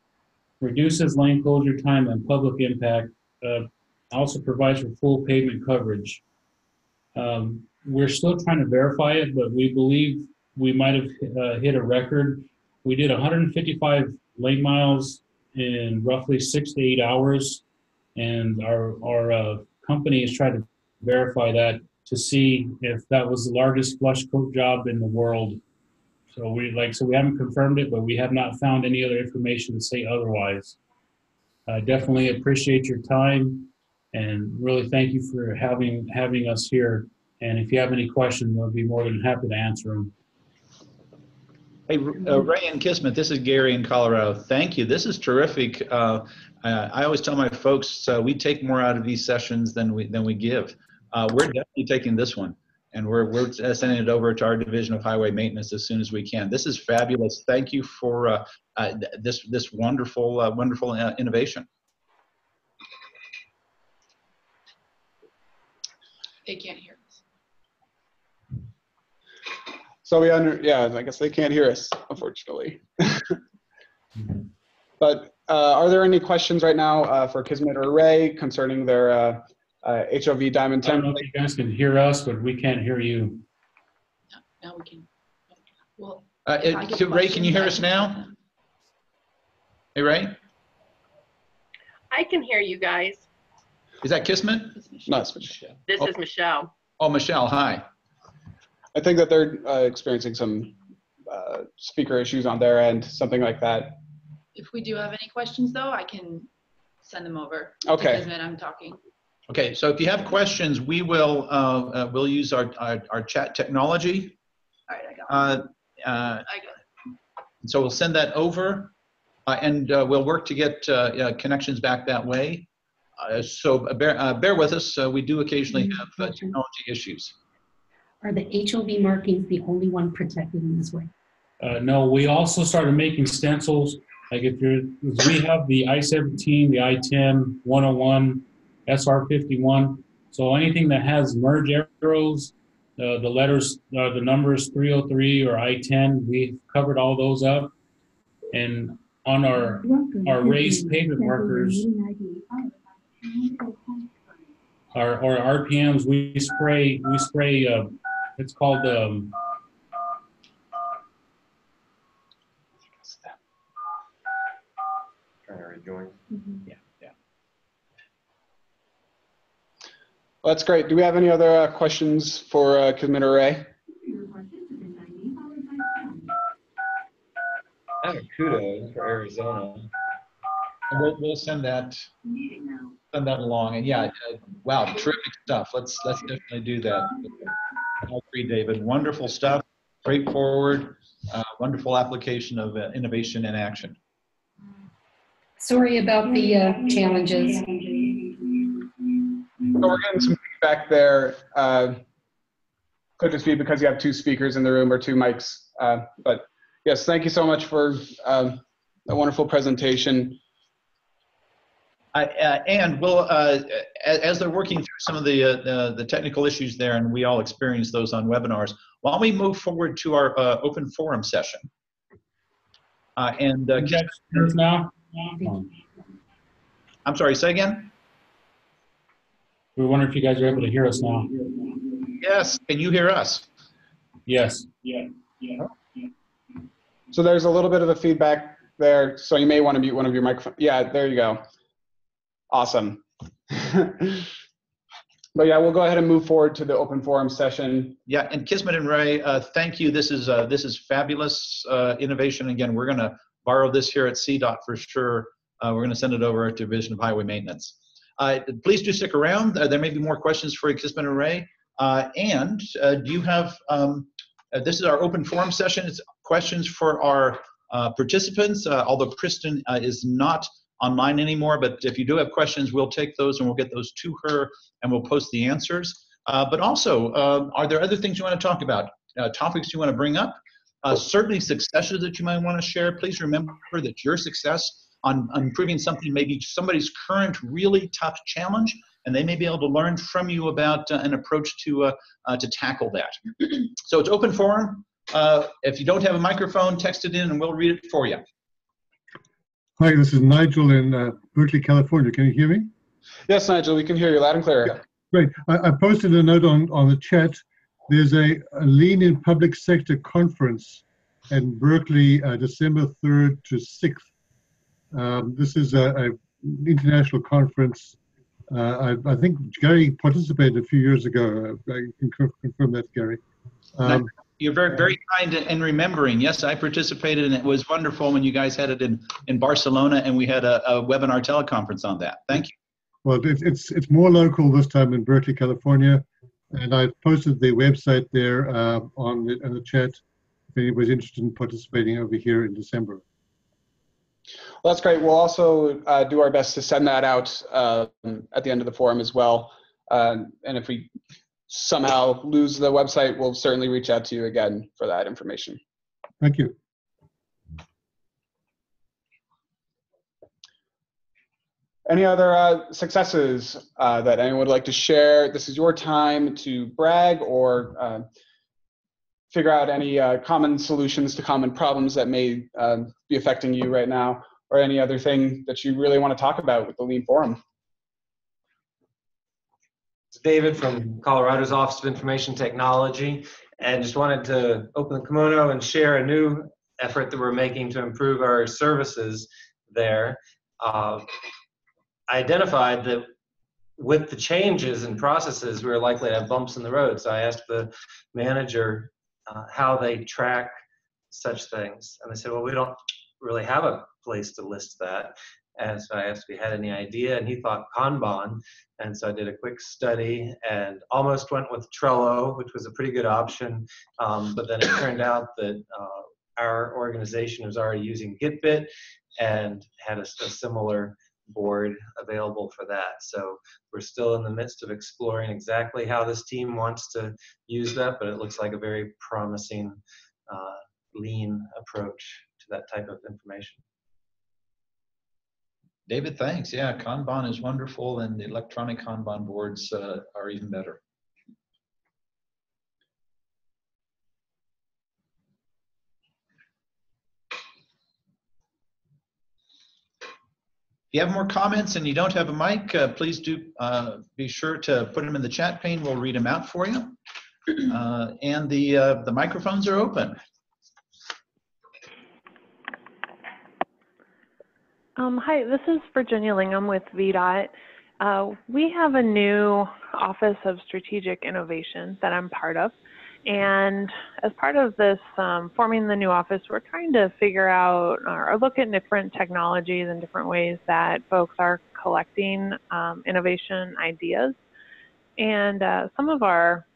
reduces lane closure time and public impact, also provides for full pavement coverage. We're still trying to verify it, but we believe we might have hit a record we did 155 lane miles in roughly 6 to 8 hours, and our company is trying to verify that to see if that was the largest flush coat job in the world. So we haven't confirmed it, but we have not found any other information to say otherwise. I definitely appreciate your time, and really thank you for having us here. And if you have any questions, I'll be more than happy to answer them. Hey, Ray and Kismet, this is Gary in Colorado. Thank you. This is terrific. I always tell my folks we take more out of these sessions than we give. We're definitely taking this one, and we're sending it over to our Division of Highway Maintenance as soon as we can. This is fabulous. Thank you for this wonderful innovation. They can't hear us. So yeah, I guess they can't hear us, unfortunately. But are there any questions right now for Kismet or Ray concerning their HOV Diamond 10? I don't know if you guys can hear us, but we can't hear you. Now we can. Well, Ray, can you hear us now? Hey, Ray? I can hear you guys. Is that Kismet? No, it's Michelle. This is Michelle. Oh, Michelle, hi. I think that they're experiencing some speaker issues on their end, something like that. If we do have any questions, though, I can send them over. Okay. Because then I'm talking. Okay, so if you have questions, we will we'll use our chat technology. All right, I got it. I got it. So we'll send that over, and we'll work to get connections back that way. So bear with us. We do occasionally have technology issues. Are the HOV markings the only one protected in this way? No, we also started making stencils. Like we have the I-17, the I-10, 101, SR51. So anything that has merge arrows, the letters, the numbers 303 or I-10, we've covered all those up. And on our raised pavement markers, our RPMs, we spray. It's called Trying to rejoin. Yeah. Well, that's great. Do we have any other questions for Kismet or Ray? I have a kudos for Arizona. We'll send that along. And yeah, wow, terrific stuff. Let's definitely do that. I agree, David. Wonderful stuff. Straightforward. Wonderful application of innovation in action. Sorry about the challenges. So we're getting some feedback there. Could just be because you have two speakers in the room or two mics. But yes, thank you so much for a wonderful presentation. And we'll, as they're working through some of the technical issues there, and we all experience those on webinars, why don't we move forward to our open forum session? now? I'm sorry, say again? We wonder if you guys are able to hear us now. Yes, can you hear us? Yes. Yeah. So there's a little bit of a feedback there, so you may want to mute one of your microphones. Yeah, there you go. Awesome. But yeah, we'll go ahead and move forward to the open forum session. Yeah, and Kismet and Ray, thank you. This is fabulous innovation. Again, we're going to borrow this here at CDOT for sure. We're going to send it over to Division of Highway Maintenance. Please do stick around. There may be more questions for Kismet and Ray. And do you have, this is our open forum session. It's questions for our participants, although Kristen is not online anymore, but if you do have questions, we'll take those and we'll get those to her and we'll post the answers. But also, are there other things you want to talk about? Topics you want to bring up? Certainly successes that you might want to share. Please remember that your success on improving something may be somebody's current really tough challenge, and they may be able to learn from you about an approach to tackle that. So it's open forum. If you don't have a microphone, text it in and we'll read it for you. Hi, this is Nigel in Berkeley, California. Can you hear me? Yes, Nigel, we can hear you loud and clear. Great. I posted a note on the chat. There's a Lean in Public Sector conference in Berkeley, December 3rd to 6th. This is an international conference. I think Gary participated a few years ago. I can confirm that, Gary. You're very, very kind in remembering. Yes, I participated, and it was wonderful when you guys had it in Barcelona, and we had a webinar teleconference on that. Thank you. Well, it's more local this time in Berkeley, California, and I posted the website there in the chat if anybody's interested in participating over here in December. Well, that's great. We'll also do our best to send that out at the end of the forum as well. And if we somehow lose the website, we'll certainly reach out to you again for that information. Thank you. Any other successes that anyone would like to share? This is your time to brag or figure out any common solutions to common problems that may be affecting you right now, or any other thing that you really want to talk about with the Lean Forum. It's David from Colorado's Office of Information Technology, and just wanted to open the kimono and share a new effort that we're making to improve our services there. I identified that with the changes in processes, we were likely to have bumps in the road. So I asked the manager how they track such things. And they said, well, we don't really have a place to list that. And so I asked if he had any idea, and he thought Kanban. And so I did a quick study and almost went with Trello, which was a pretty good option. But then it turned out that our organization was already using Gitbit and had a similar board available for that. So we're still in the midst of exploring exactly how this team wants to use that, but it looks like a very promising lean approach to that type of information. David, thanks. Yeah, Kanban is wonderful, and the electronic Kanban boards are even better. If you have more comments and you don't have a mic, please do be sure to put them in the chat pane. We'll read them out for you. And the microphones are open. Hi, this is Virginia Lingham with VDOT. We have a new Office of Strategic Innovation that I'm part of. And as part of this, forming the new office, we're trying to figure out or look at different technologies and different ways that folks are collecting innovation ideas. And some of our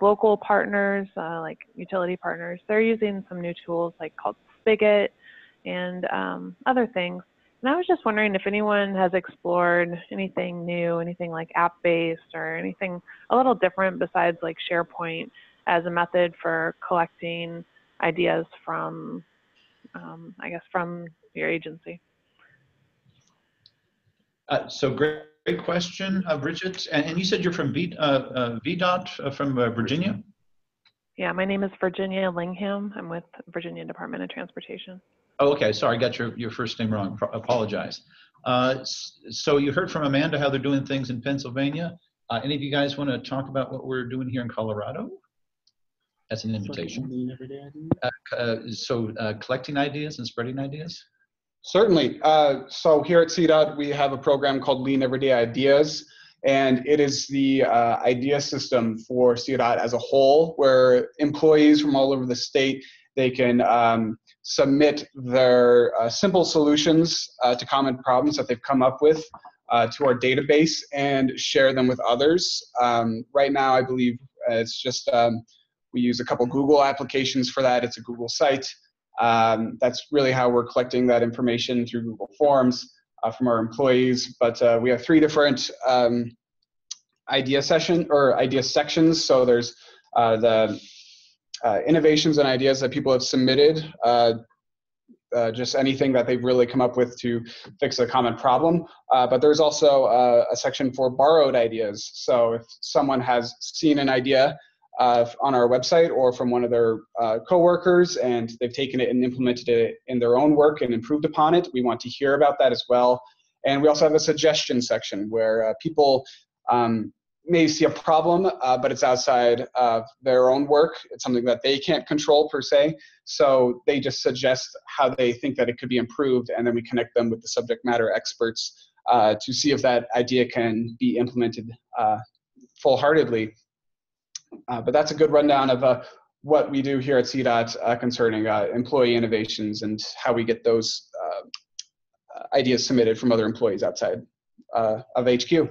local partners, like utility partners, they're using some new tools called Spigot and other things. And I was just wondering if anyone has explored anything new, anything like app-based or anything a little different besides SharePoint as a method for collecting ideas from, I guess, from your agency. So great question, Bridget. And you said you're from VDOT from Virginia? Yeah, my name is Virginia Lingham. I'm with Virginia Department of Transportation. Oh, okay. Sorry, I got your first name wrong. Apologize. So you heard from Amanda how they're doing things in Pennsylvania. Any of you guys want to talk about what we're doing here in Colorado? That's an invitation. Collecting ideas and spreading ideas? Certainly. So here at CDOT, we have a program called Lean Everyday Ideas, and it is the idea system for CDOT as a whole, where employees from all over the state, they can submit their simple solutions to common problems that they've come up with to our database and share them with others. Right now, I believe it's just, we use a couple Google applications for that. It's a Google site. That's really how we're collecting that information through Google Forms from our employees. But we have 3 different idea sections. So there's the innovations and ideas that people have submitted, just anything that they've really come up with to fix a common problem. But there's also a section for borrowed ideas. So if someone has seen an idea on our website or from one of their coworkers and they've taken it and implemented it in their own work and improved upon it, we want to hear about that as well. And we also have a suggestion section where people may see a problem, but it's outside of their own work. It's something that they can't control per se. So they just suggest how they think that it could be improved, and then we connect them with the subject matter experts to see if that idea can be implemented full-heartedly. But that's a good rundown of what we do here at CDOT concerning employee innovations and how we get those ideas submitted from other employees outside of HQ.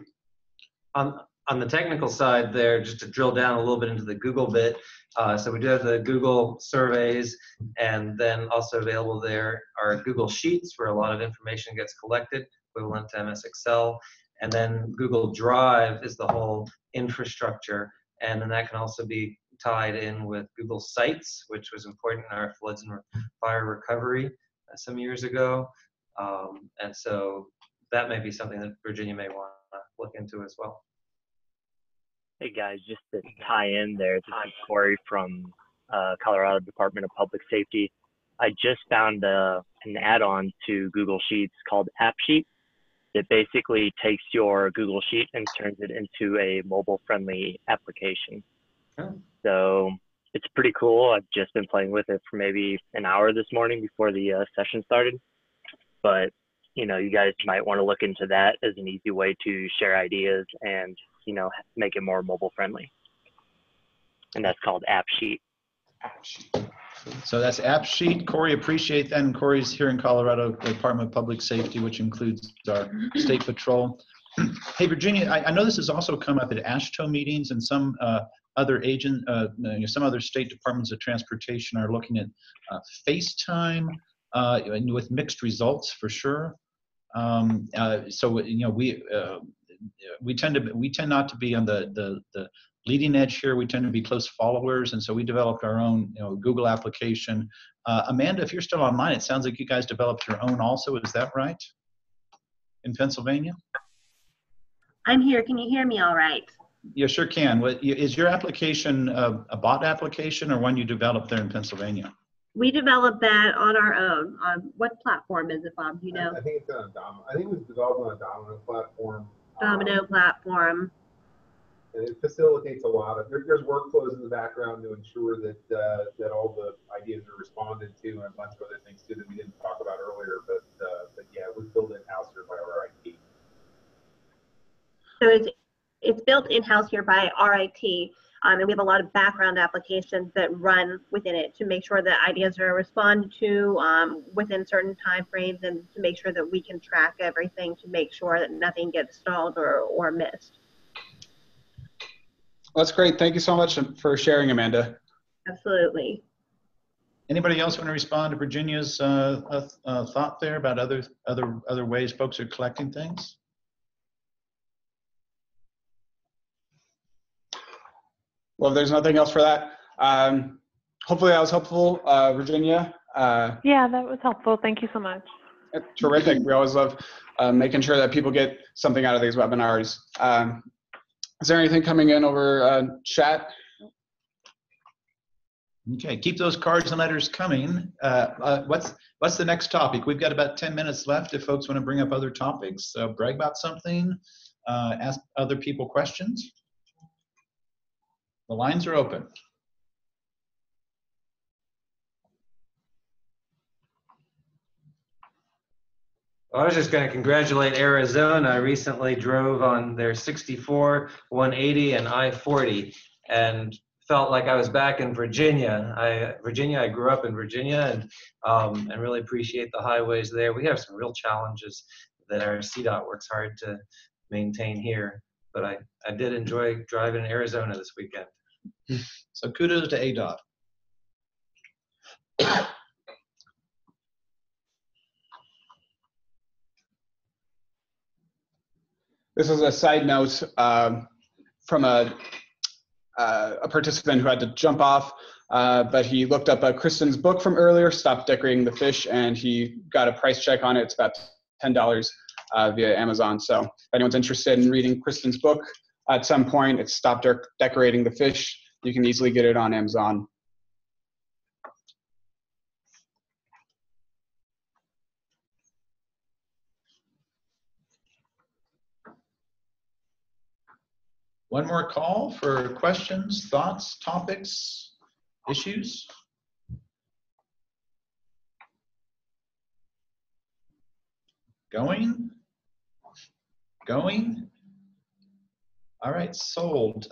On the technical side there, just to drill down a little bit into the Google bit, so we do have the Google surveys, and then also available there are Google Sheets where a lot of information gets collected, equivalent to MS Excel, and then Google Drive is the whole infrastructure, and then that can also be tied in with Google Sites, which was important in our floods and fire recovery some years ago, and so that may be something that Virginia may want to look into as well. Hey guys, just to tie in there, this is Corey from Colorado Department of Public Safety. I just found an add-on to Google Sheets called AppSheet. It basically takes your Google Sheet and turns it into a mobile-friendly application. Oh. So it's pretty cool. I've just been playing with it for maybe an hour this morning before the session started. But you know, you guys might want to look into that as an easy way to share ideas and, you know, make it more mobile friendly. And that's called AppSheet. So that's AppSheet. Corey, appreciate that. And Corey's here in Colorado Department of Public Safety, which includes our State Patrol. Hey, Virginia, I know this has also come up at AASHTO meetings, and some other some other state departments of transportation are looking at FaceTime with mixed results for sure. So you know, we tend not to be on the leading edge here. We tend to be close followers, and so we developed our own Google application. Amanda, if you're still online, it sounds like you guys developed your own also. Is that right? In Pennsylvania? I'm here. Can you hear me all right? You sure can. Is your application a bot application or one you developed there in Pennsylvania? We developed that on our own. On what platform is it, Bob? Do you know? I think it's on a Domino. I think it was developed on a Domino platform. Domino platform. And it facilitates a lot of. There's workflows in the background to ensure that that all the ideas are responded to, and a bunch of other things too that we didn't talk about earlier. But yeah, it was built in house here by our IT. So it's built in house here by our IT. And we have a lot of background applications that run within it to make sure that ideas are responded to within certain time frames, and to make sure that we can track everything to make sure that nothing gets stalled or missed. That's great. Thank you so much for sharing, Amanda. Absolutely. Anybody else want to respond to Virginia's thought there about other ways folks are collecting things? Well, if there's nothing else for that, hopefully that was helpful, Virginia. Yeah, that was helpful. Thank you so much. Terrific. We always love making sure that people get something out of these webinars. Is there anything coming in over chat? Okay, keep those cards and letters coming. What's the next topic? We've got about 10 minutes left if folks want to bring up other topics, brag about something, ask other people questions. The lines are open. I was just going to congratulate Arizona. I recently drove on their 64, 180, and I-40, and felt like I was back in Virginia. I grew up in Virginia, and really appreciate the highways there. We have some real challenges that our CDOT works hard to maintain here, but I did enjoy driving in Arizona this weekend. So kudos to ADOT. This is a side note from a participant who had to jump off, but he looked up Kristen's book from earlier, Stop Decorating the Fish, and he got a price check on it. It's about $10 via Amazon. So if anyone's interested in reading Kristen's book at some point, it's Stop Decorating the Fish. You can easily get it on Amazon. One more call for questions, thoughts, topics, issues. Going? Going? All right, sold.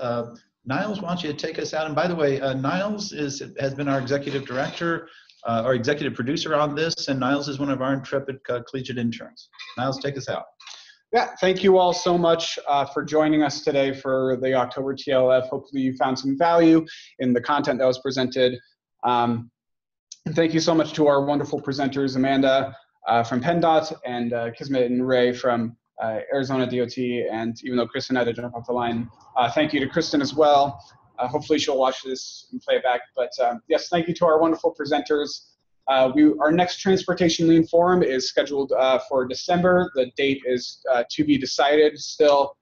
Niles, why don't you take us out? And by the way, Niles has been our executive director, our executive producer on this, and Niles is one of our intrepid collegiate interns. Niles, take us out. Yeah, thank you all so much for joining us today for the October TLF. Hopefully you found some value in the content that was presented. And thank you so much to our wonderful presenters, Amanda from PennDOT and Kismet and Ray from Arizona DOT. And even though Kristen had to jump off the line, thank you to Kristen as well. Hopefully she'll watch this and play it back. But yes, thank you to our wonderful presenters. Our next Transportation Lean Forum is scheduled for December. The date is to be decided still,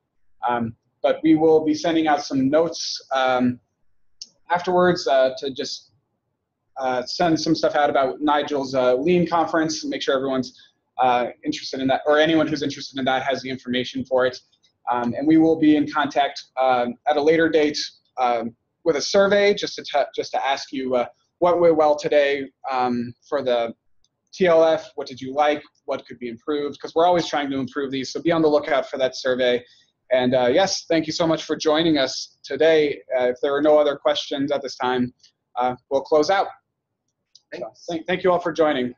but we will be sending out some notes afterwards to just send some stuff out about Nigel's Lean conference, make sure everyone's interested in that, or anyone who's interested in that has the information for it. And we will be in contact at a later date with a survey just to ask you what went well today for the TLF, what did you like, what could be improved, because we're always trying to improve these, so be on the lookout for that survey. And yes, thank you so much for joining us today. If there are no other questions at this time, we'll close out. So, thank you all for joining.